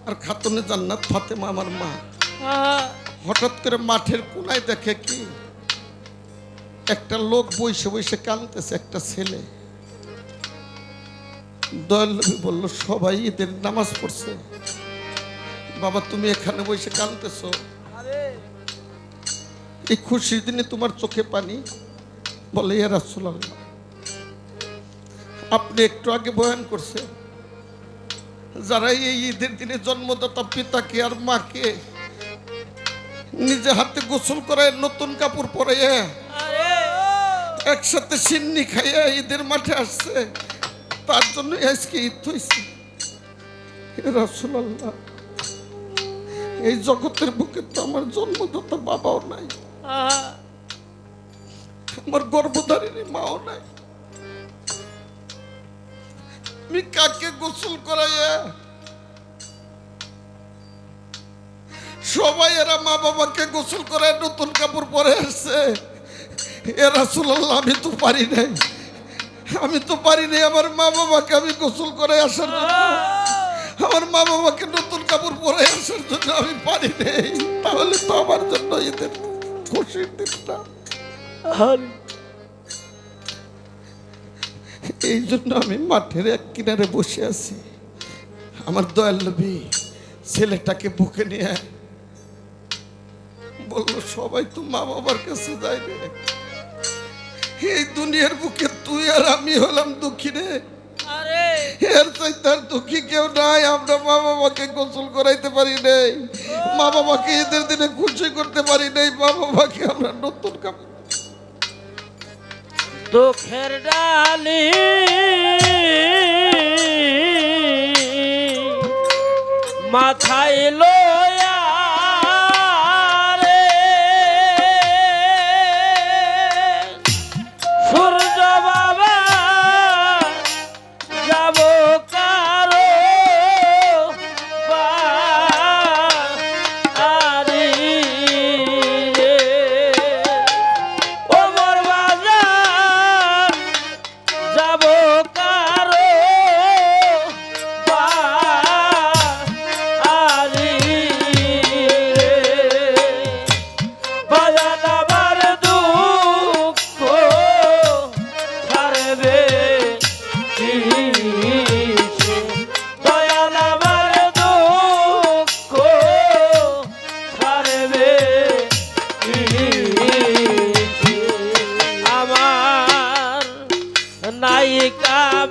আর খাতুনে জান্নাত ফাতেমা আমার মা। হঠাৎ করে মাঠের কোনায় দেখে কি একটা লোক বসে বসে কাঁদতেছে, একটা ছেলে। দয়াল নবী বলল, সবাই ঈদের নামাজ পড়ছে, বাবা তুমি এখানে বসে কাঁদতেছো, এই খুশির দিনে তোমার চোখে পানি? বলে, ইয়া রাসূলুল্লাহ, আপনি একটু আগে বয়ান করছে যারা এই ঈদের দিনে জন্মদাতা পিতাকে আর মাকে নিজে হাতে গোসল করায় নতুন কাপড় পরাইয়া একসাথে সিন্নি খাইয়া ঈদের মাঠে আসছে, তার জন্য আজকে ঈদ হয়েছে। ইয়া রাসূলুল্লাহ, এই জগতের বুকে তো আমার জন্মদাতা বাবাও নাই, আমার গর্ভধারিণী মাও নাই। আমি কাকে গোসল করাইয়া? সবাই এরা মা বাবাকে গোসল করায় নতুন কাপড় পরে আসছে। এ রাসূলুল্লাহ, আমি তো পারি নাই, আমি তো পারি নাই আমার মা বাবাকে আমি গোসল করে আসার জন্য, আমার মা বাবাকে নতুন কাপড় পরে আসার জন্য আমি পারি নাই। তাহলে তো আমার জন্য ঈদের খুশির দিনটা। এই জন্য আমি মাঠের এক কিনারে বসে আছি। আমার দয়াল নবী ছেলেটাকে বুকে নিয়ে বললো, সবাই তো মা বাবার কাছে যায় রে, এই দুনিয়ার বুকে তুই আর আমি হলাম দুঃখী রে। এর চাইতে আর দুঃখী কেউ নাই। আমরা মা বাবাকে গোসল করাইতে পারি নাই, মা বাবাকে ঈদের দিনে খুশি করতে পারি নাই, মা বাবাকে আমরা নতুন কাপড় দুঃখের ডালি মাথায় লয়া রে সুর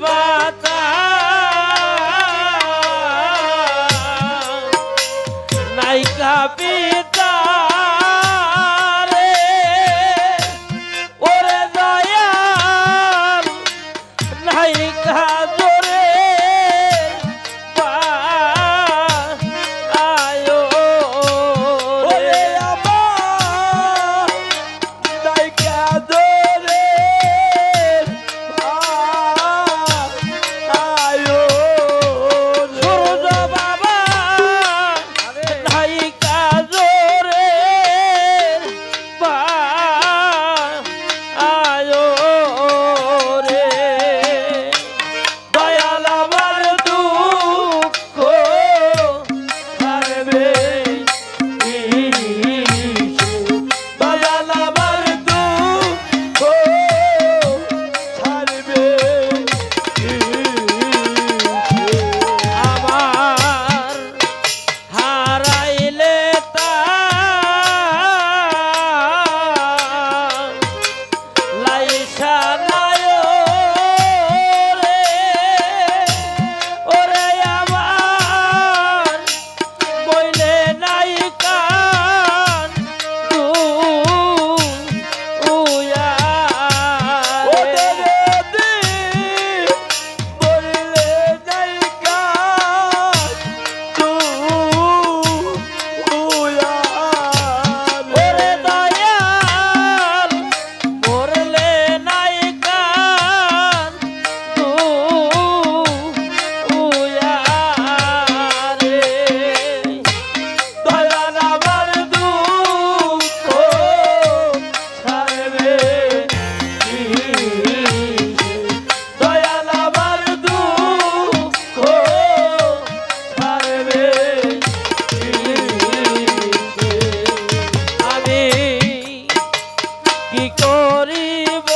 বাতা নাইকা পিতা রে ওরে দয়াল নাইকা জোরে আয়ো রে আমার নাইকা জোরে আয়ো সূর্য বাবা নাইকা জোরে আয়ো রে দয়াল আমার দুঃখ ছাড়বে দয়াল আমার দুঃখ ছাড়বে আমার হারাইলে তা লাইসা নায় রে ওরে আমার বইলে নাই কান উয়া ওরে দি বইলে নাই কান উয়া ওরে দয়াল মরলে নাই কান উয়া রে দয়াল আমার দুঃখ ছাড়বে দয়াল আমার দুঃখ ছাড়বে আমি কি করিব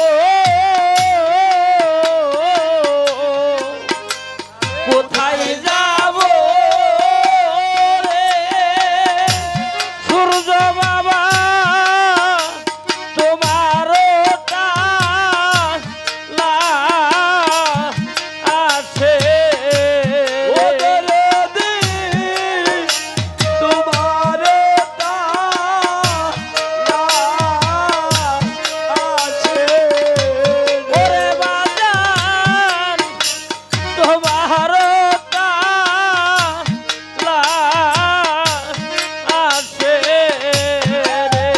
কোথায় যাব রে সূর্য বাবা তোমার আছে তোমার আছে ওরে বাজান তোমার আছে রে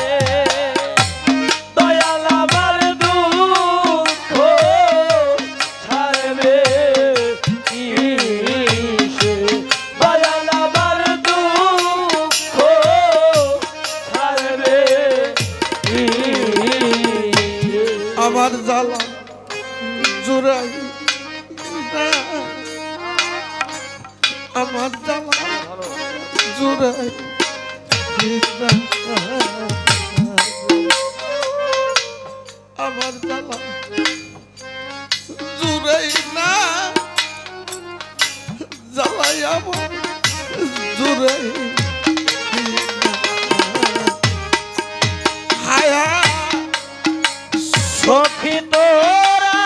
দয়াল আমার দুঃখ ছাড়বে কিসে দয়াল আমার দুঃখ ছাড়বে কিসে আমার জ্বালা জোড়াই না, আমার জ্বালা জোড়াই না, আমার জ্বালা জোড়াই না, জ্বালাই আমার জোড়াই হায় হায় সখী তোরা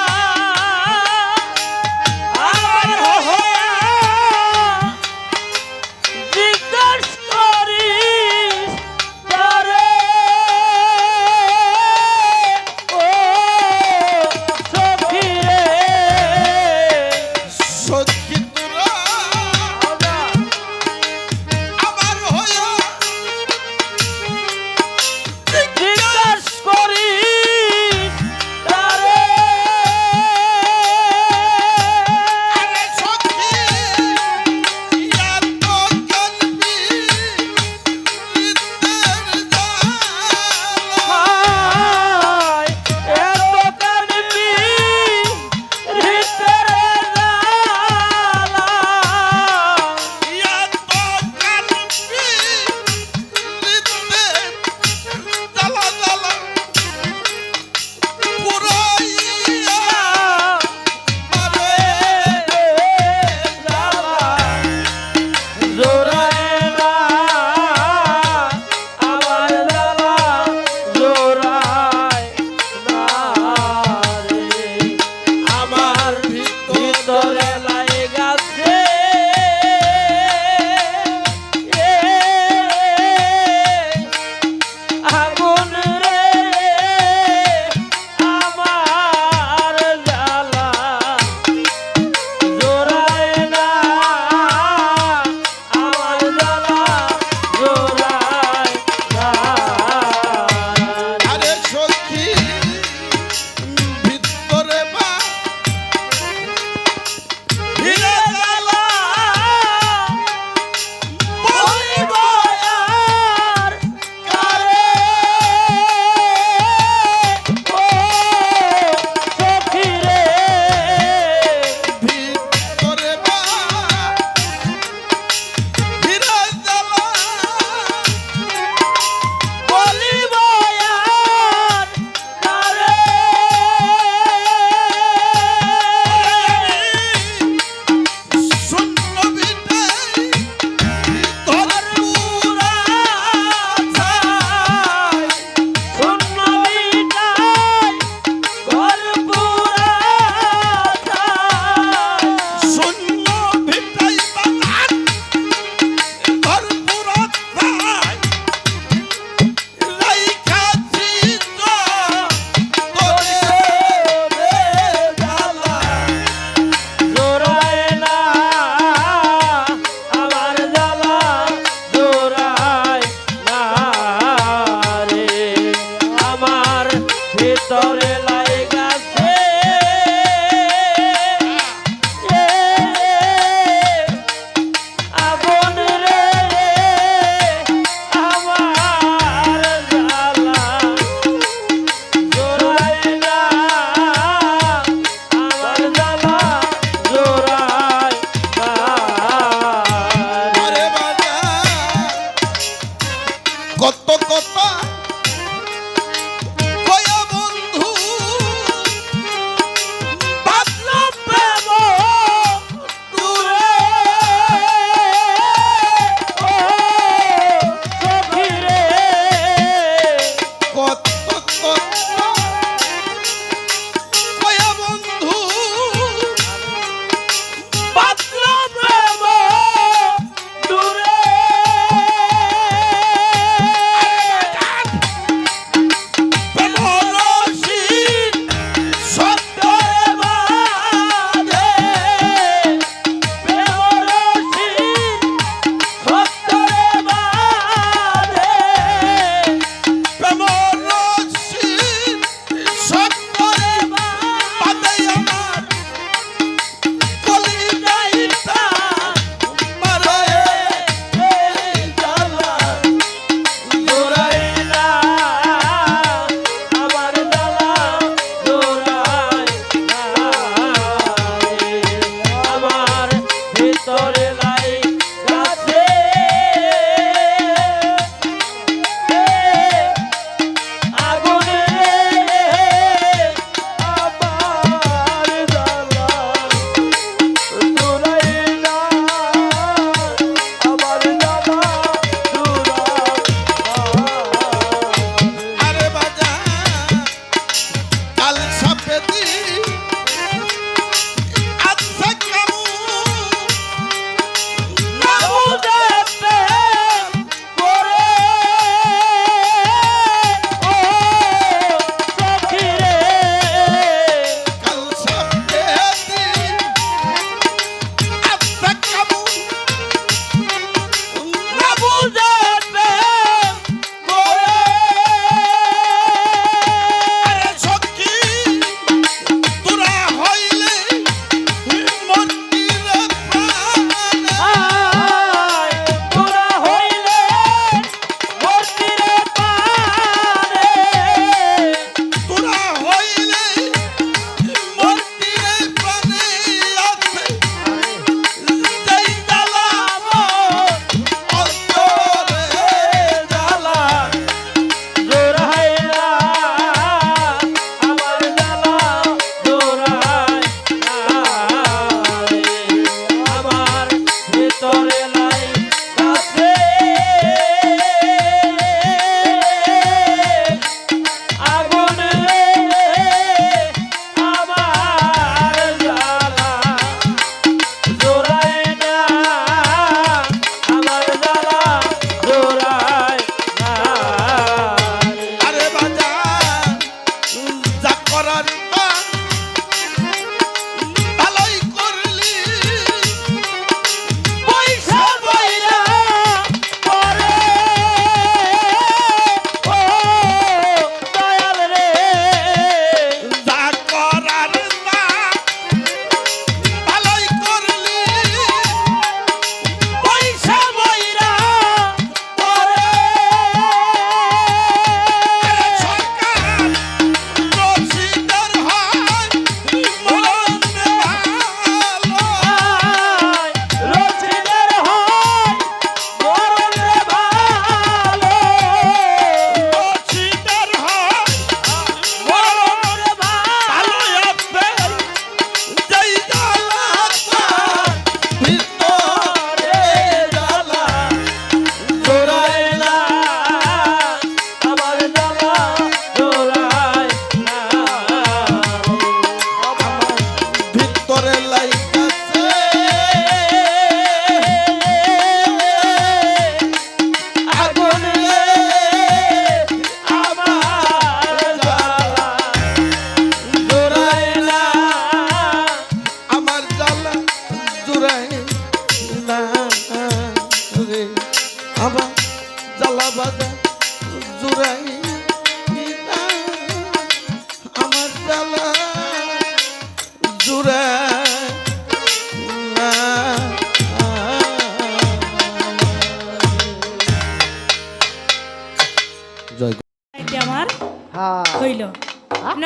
আমার হইয়া জিজ্ঞাস করিস তারে ও সখী রে সত্যি তোরা আমার হয়ে জিজ্ঞাস করিস তারে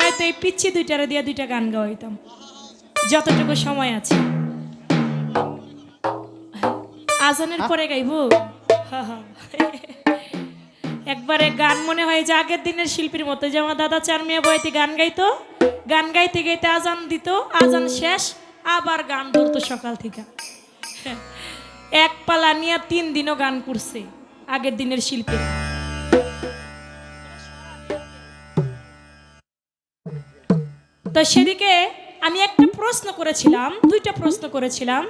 নয়তো এই পিচ্ছি দুইটারে দিয়ে দুইটা গান গাওয়াইতাম যতটুকু সময় আছে। আজানের পরে গাইবো। একবারে গান মনে হয় যে আগের দিনের শিল্পীর মতো, যে আমার দাদা চার মেয়ে বইতে গান গাইতো, গান গাইতে গাইতে আজান দিত, আজান শেষ আবার গান ধরতো সকাল থেকে। এক পালা নিয়ে 3 দিনও গান করছে আগের দিনের শিল্পী। তো সেদিকে আমি একটা প্রশ্ন করেছিলাম, 2টা প্রশ্ন করেছিলাম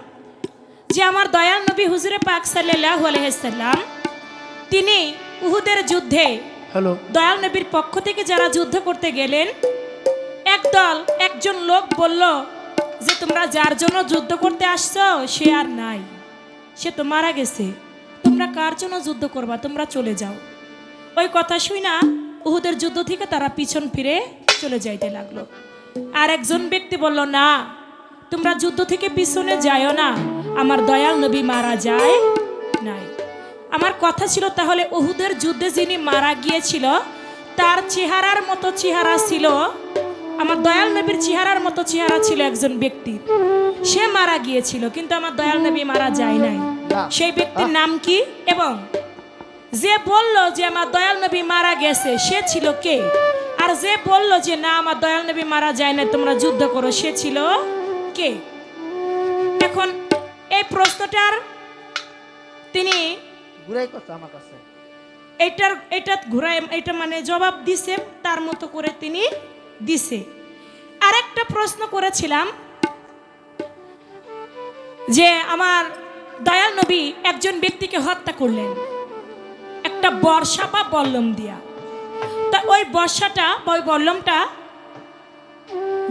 যে আমার দয়াল নবী হুজুরে পাক সাল্লাল্লাহু আলাইহি সাল্লাম তিনি উহুদের যুদ্ধে দয়াল নবীর পক্ষ থেকে যারা যুদ্ধ করতে গেলেন, একজন লোক বলল যে তোমরা যার জন্য যুদ্ধ করতে আসছো সে আর নাই, সে তো মারা গেছে, তোমরা কার জন্য যুদ্ধ করবা, তোমরা চলে যাও। ওই কথা শুই না উহুদের যুদ্ধ থেকে তারা পিছন ফিরে চলে যাইতে লাগলো। আর একজন ব্যক্তি বলল না, তোমরা যুদ্ধ থেকে পিছনে যাইও না, আমার দয়াল নবী মারা যায় নাই। আমার কথা ছিল তাহলে উহুদের যুদ্ধে যিনি মারা গিয়েছিল তার চেহারার মতো চেহারা ছিল, আমার দয়াল নবীর চেহারার মতো চেহারা ছিল একজন ব্যক্তির, সে মারা গিয়েছিল কিন্তু আমার দয়াল নবী মারা যায় নাই। সেই ব্যক্তির নাম কি? এবং যে বলল যে আমার দয়াল নবী মারা গেছে সে ছিল কে? আর যে বলল যে না আমার দয়াল নবী মারা যায় না তোমরা যুদ্ধ করো সে ছিল কে? এখন এই প্রশ্নটার তিনি এটা মানে জবাব দিছে, তার মতো করে তিনি দিছে। আরেকটা প্রশ্ন করেছিলাম যে আমার দয়াল নবী একজন ব্যক্তিকে হত্যা করলেন একটা বর্ষা বা বল্লম দিয়া। তা ওই বর্ষাটা ওই বল্লমটা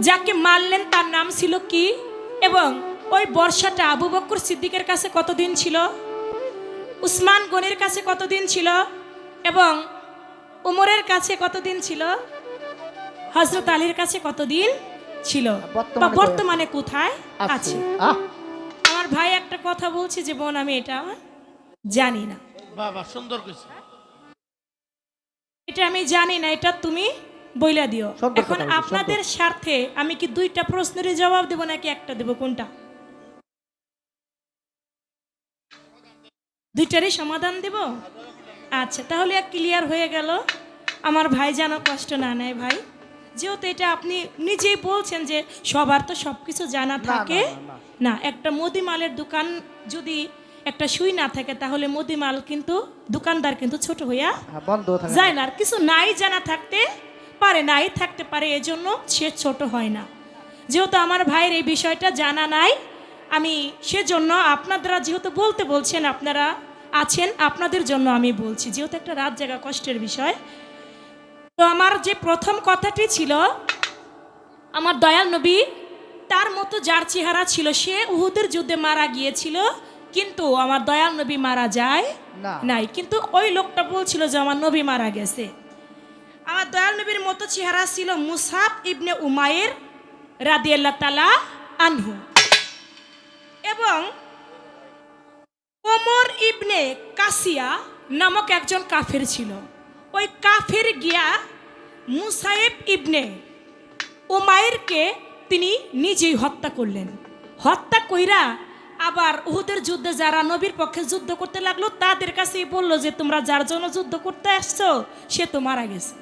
যাকে মারলেন তার নাম ছিল কি? এবং ওই বর্ষাটা আবু বকর সিদ্দিকের কাছে কতদিন ছিল, উসমান গনির কাছে কতদিন ছিল, এবং উমরের কাছে কতদিন ছিল, হযরত আলীর কাছে কতদিন ছিল, বা বর্তমানে কোথায় আছে? আমার ভাই একটা কথা বলছে যে বোন আমি এটা জানি না। বাবা সুন্দর কইছে। এটা আমি জানি না, এটা তুমি বইলা দিও। এখন আপনাদের স্বার্থে আমি কি 2টা প্রশ্নের জবাব দেব নাকি একটা দেব, কোনটা? 2টারই সমাধান দেব। আচ্ছা তাহলে ক্লিয়ার হয়ে গেল, আমার ভাই যেন কষ্ট না নেয়। ভাই যেহেতু এটা আপনি নিজেই বলছেন যে সবার তো সবকিছু জানা থাকে না, একটা মুদিমালের দোকান যদি একটা সুই না থাকে তাহলে মুদিমাল কিন্তু দোকানদার কিন্তু ছোট হইয়া যায় না, আর কিছু নাই জানা থাকতে পারে, নাই থাকতে পারে, এজন্য সে ছোট হয় না। যেহেতু আমার ভাইয়ের এই বিষয়টা জানা নাই, আমি সেজন্য আপনারা যেহেতু বলতে বলছেন, আপনারা আছেন, আপনাদের জন্য আমি বলছি, যেহেতু একটা রাত জাগা কষ্টের বিষয়। তো আমার যে প্রথম কথাটি ছিল, আমার দয়াল নবী তার মতো যার চেহারা ছিল সে উহুদের যুদ্ধে মারা গিয়েছিল, কিন্তু আমার দয়াল নবী মারা যায় নাই। কিন্তু ওই লোকটা বলছিল যে আমার নবী মারা গেছে। আমার দয়াল নবীর মতো চেহারা ছিল মুসাব ইবনে উমাইর রাদিয়াল্লাহু তাআলা আনহু, এবং ওমর ইবনে কাসিয়া নামক একজন কাফের ছিল। ওই কাফের গিয়া মুসাইব ইবনে উমাইরকে তিনি নিজেই হত্যা করলেন। হত্যা কইরা আবার উহুদের যুদ্ধে যারা নবীর পক্ষে যুদ্ধ করতে লাগলো তাদের কাছেই বললো যে তোমরা যার জন্য যুদ্ধ করতে আসছো সে তো মারা গেছে।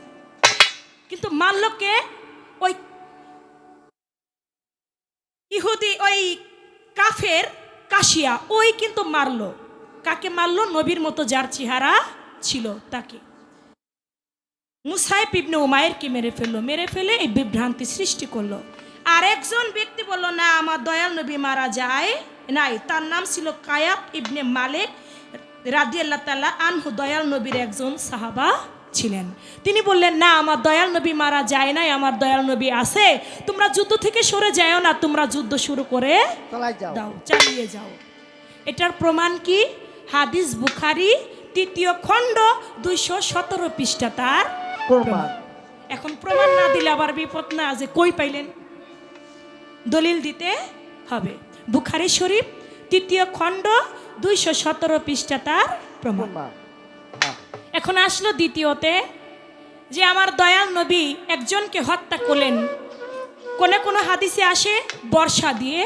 কিন্তু মারল কে? ওই ইহুদি, ওই কাফের কাশিয়া, ওই কিন্তু মারলো। কাকে মারলো? নবীর মতো যার চেহারা ছিল তাকে। মুসাইব ইবনে উমাইরকে মেরে ফেললো, মেরে ফেলে এই বিভ্রান্তি সৃষ্টি করলো। আর একজন ব্যক্তি বলল না আমার দয়াল নবী মারা যায় নাই, তার নাম ছিল কায়াব ইবনে মালিক রাদিয়াল্লাহু তাআলা আনহু, দয়াল নবীর একজন সাহাবা ছিলেন। তিনি বললেন না আমার দয়াল নবী মারা যায় নাই, আমার দয়াল নবী আছে, তোমরা যুদ্ধ থেকে সরে যাও না, তোমরা যুদ্ধ শুরু করে দাও, চালিয়ে যাও। এটার প্রমাণ কি? হাদিস বুখারী 3য় খণ্ড 217 পৃষ্ঠা তার প্রমাণ। এখন প্রমাণ না দিলে আবার বিপদ না, যে কই পাইলেন, দলিল দিতে হবে। বুখারী শরীফ 3য় খণ্ড 217 পৃষ্ঠা তার প্রমাণ। এখন আসলো দ্বিতীয়তে যে আমার দয়াল নবী একজনকে হত্যা করলেন। কোনে কোনো হাদিসে আসে বর্ষা দিয়ে,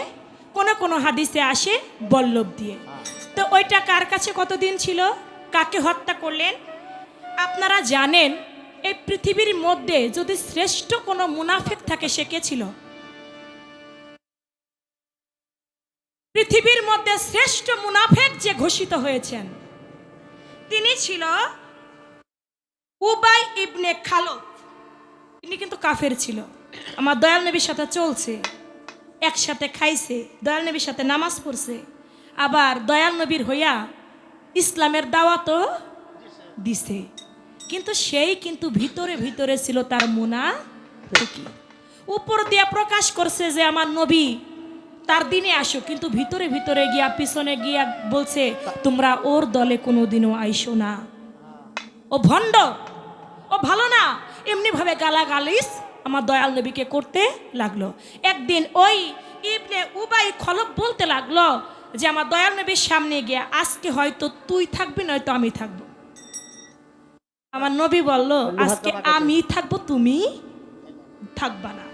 কোনে কোনো হাদিসে আসে বল্লভ দিয়ে। তো ওইটা কার কাছে কতদিন ছিল, কাকে হত্যা করলেন? আপনারা জানেন এই পৃথিবীর মধ্যে যদি শ্রেষ্ঠ কোনো মুনাফিক থাকে সে কে ছিল? পৃথিবীর মধ্যে শ্রেষ্ঠ মুনাফিক যে ঘোষিত হয়েছেন তিনি ছিল উবাই ইবনে খালদ। তিনি কিন্তু কাফের ছিল। আমার দয়াল নবীর সাথে চলছে, একসাথে খাইছে, দয়াল নবীর সাথে নামাজ পড়ছে, আবার দয়াল নবীর হইয়া ইসলামের দাওয়াতও দিছে। কিন্তু সেই কিন্তু ভিতরে ভিতরে ছিল তার মুনাফিকি। উপর দিয়ে প্রকাশ করছে যে আমার নবী তার দিনে আসো, কিন্তু ভিতরে ভিতরে গিয়া পিছনে গিয়া বলছে তোমরা ওর দলে কোনোদিনও আইসো না, ও ভণ্ড, ও ভালো না। এমনি ভাবে গালাগালিস আমার দয়াল নবীকে করতে লাগলো। একদিন ওই ইবনে উবাই খলব বলতে লাগলো যে আমার দয়াল নবীর সামনে গিয়া আজকে হয়তো তুই থাকবি নয়তো আমি থাকবো। আমার নবী বলল আজকে আমি থাকবো, তুমি থাকবা না।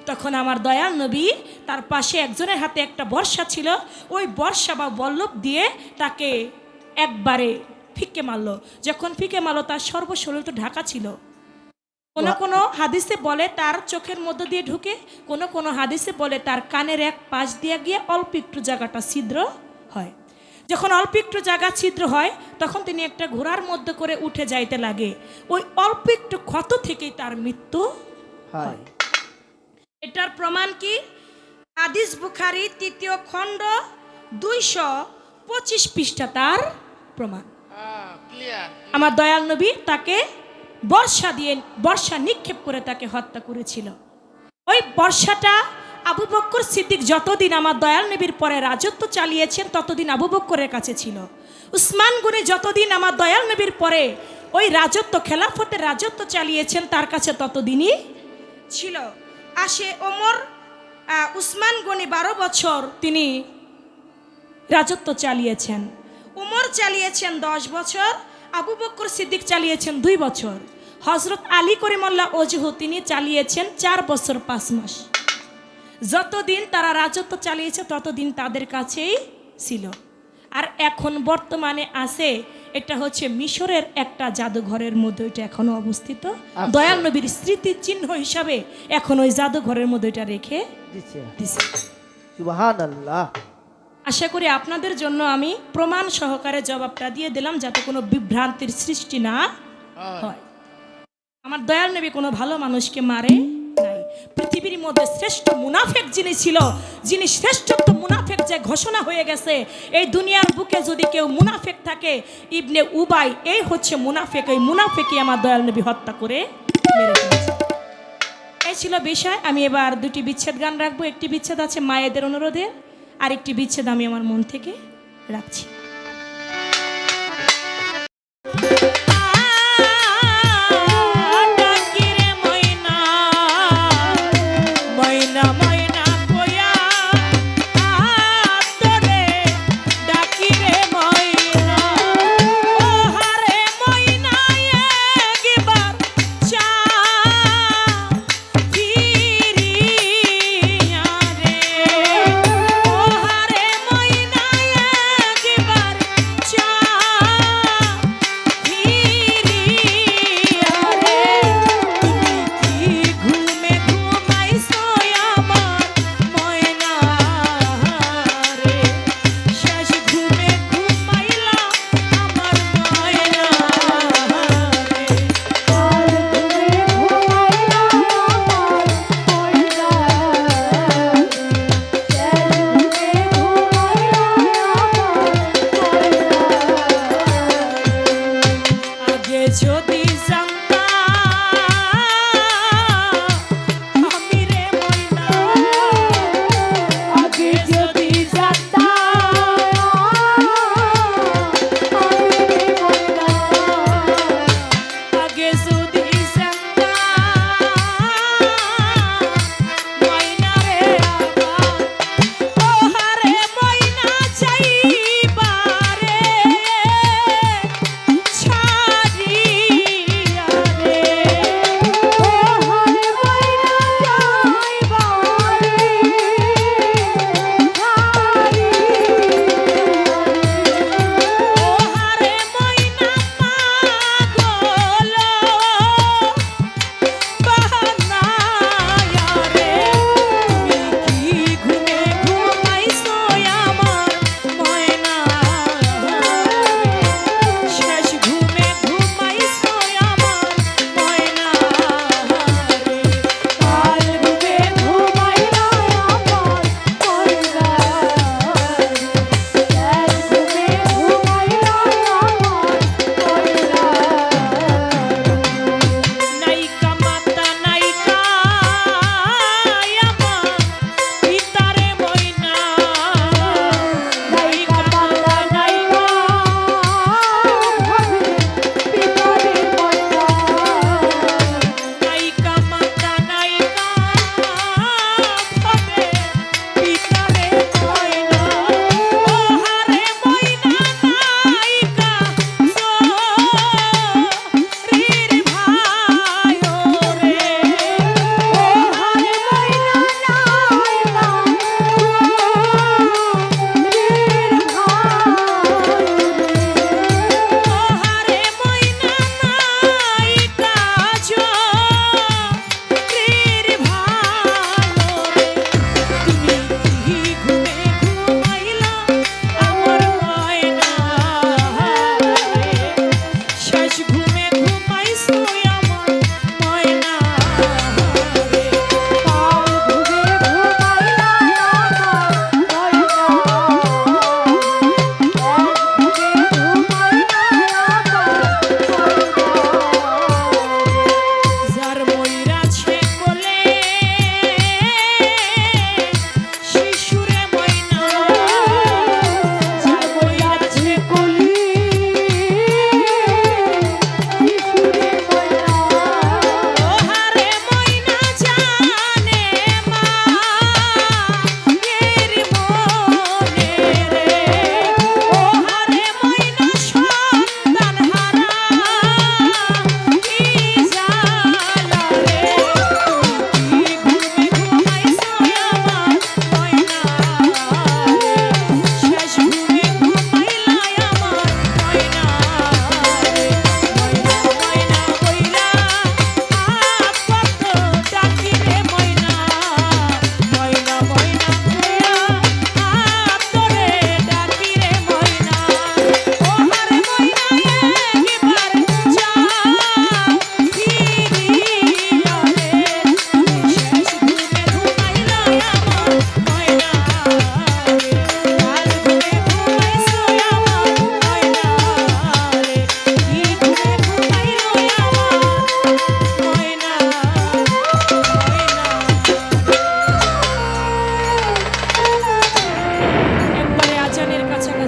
তখন আমার দয়াল নবী তার পাশে একজনের হাতে একটা বর্ষা ছিল, ওই বর্ষা বা বল্লভ দিয়ে তাকে একবারে ফিকে মারলো। যখন ফিকে মারলো তার সর্বশরীরটা ঢাকা ছিল। কোনো কোনো হাদিসে বলে তার চোখের মধ্যে দিয়ে ঢুকে, কোনো কোনো হাদিসে বলে তার কানের এক পাশ দিয়ে গিয়ে অল্প একটু জায়গাটা ছিদ্র হয়। যখন অল্প একটু জায়গা ছিদ্র হয় তখন তিনি একটা ঘোড়ার মধ্যে করে উঠে যাইতে লাগে। ওই অল্প একটু ক্ষত থেকেই তার মৃত্যু হয়। এটার প্রমাণ কি? হাদিস বুখারী 3য় খণ্ড 225 পৃষ্ঠা তার প্রমাণ। আমার দয়াল নবী তাকে বর্ষা নিক্ষেপ করে তাকে হত্যা করেছিল। ওই বর্ষাটা আবু বকর সিদ্দিক যতদিন আমার দয়াল নবীর পরে রাজত্ব চালিয়েছেন ততদিন আবু বকরের কাছে ছিল। উসমান গনি যতদিন আমার দয়াল নবীর পরে ওই রাজত্ব খেলাফতের রাজত্ব চালিয়েছেন তার কাছে ততদিনই ছিল। আসে ওমর, উসমান গনি 12 বছর তিনি রাজত্ব চালিয়েছেন, উমর চালিয়েছেন 10 বছর, আবু বকর সিদ্দিক চালিয়েছেন 2 বছর, হজরত আলী করিমুল্লাহ ওজহু তিনি চালিয়েছেন 4 বছর 5 মাস। যতদিন তারা রাজত্ব চালিয়েছে ততদিন তাদের কাছেই ছিল। আর এখন বর্তমানে আছে, এটা হচ্ছে মিশরের একটা জাদুঘরের মধ্যে এটা এখনো অবস্থিত। দয়াল নবীর স্মৃতি চিহ্ন হিসাবে এখন ওই জাদুঘরের মধ্যে এটা রেখে দিছে। সুবহানাল্লাহ। আশা করি আপনাদের জন্য আমি প্রমাণ সহকারে জবাবটা দিয়ে দিলাম যাতে কোনো বিভ্রান্তির সৃষ্টি না হয়। আমার দয়াল নবী কোনো ভালো মানুষকে মারে নাই। পৃথিবীর মধ্যে শ্রেষ্ঠ মুনাফিক যিনি ছিল, যিনি শ্রেষ্ঠত্ব মুনাফিক যে ঘোষণা হয়ে গেছে, এই দুনিয়ার বুকে যদি কেউ মুনাফিক থাকে ইবনে উবাই এই হচ্ছে মুনাফিক। এই মুনাফিকই আমার দয়াল নবী হত্যা করে মেরে ফেলেছে। এই ছিল বিষয়। আমি এবার 2টি বিচ্ছেদ গান রাখবো। একটি বিচ্ছেদ আছে মায়েদের অনুরোধে, আর একটি বিচ্ছেদ আমি আমার মন থেকে রাখছি। Give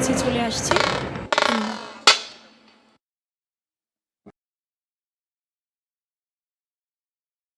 কাছে চলে আসছি।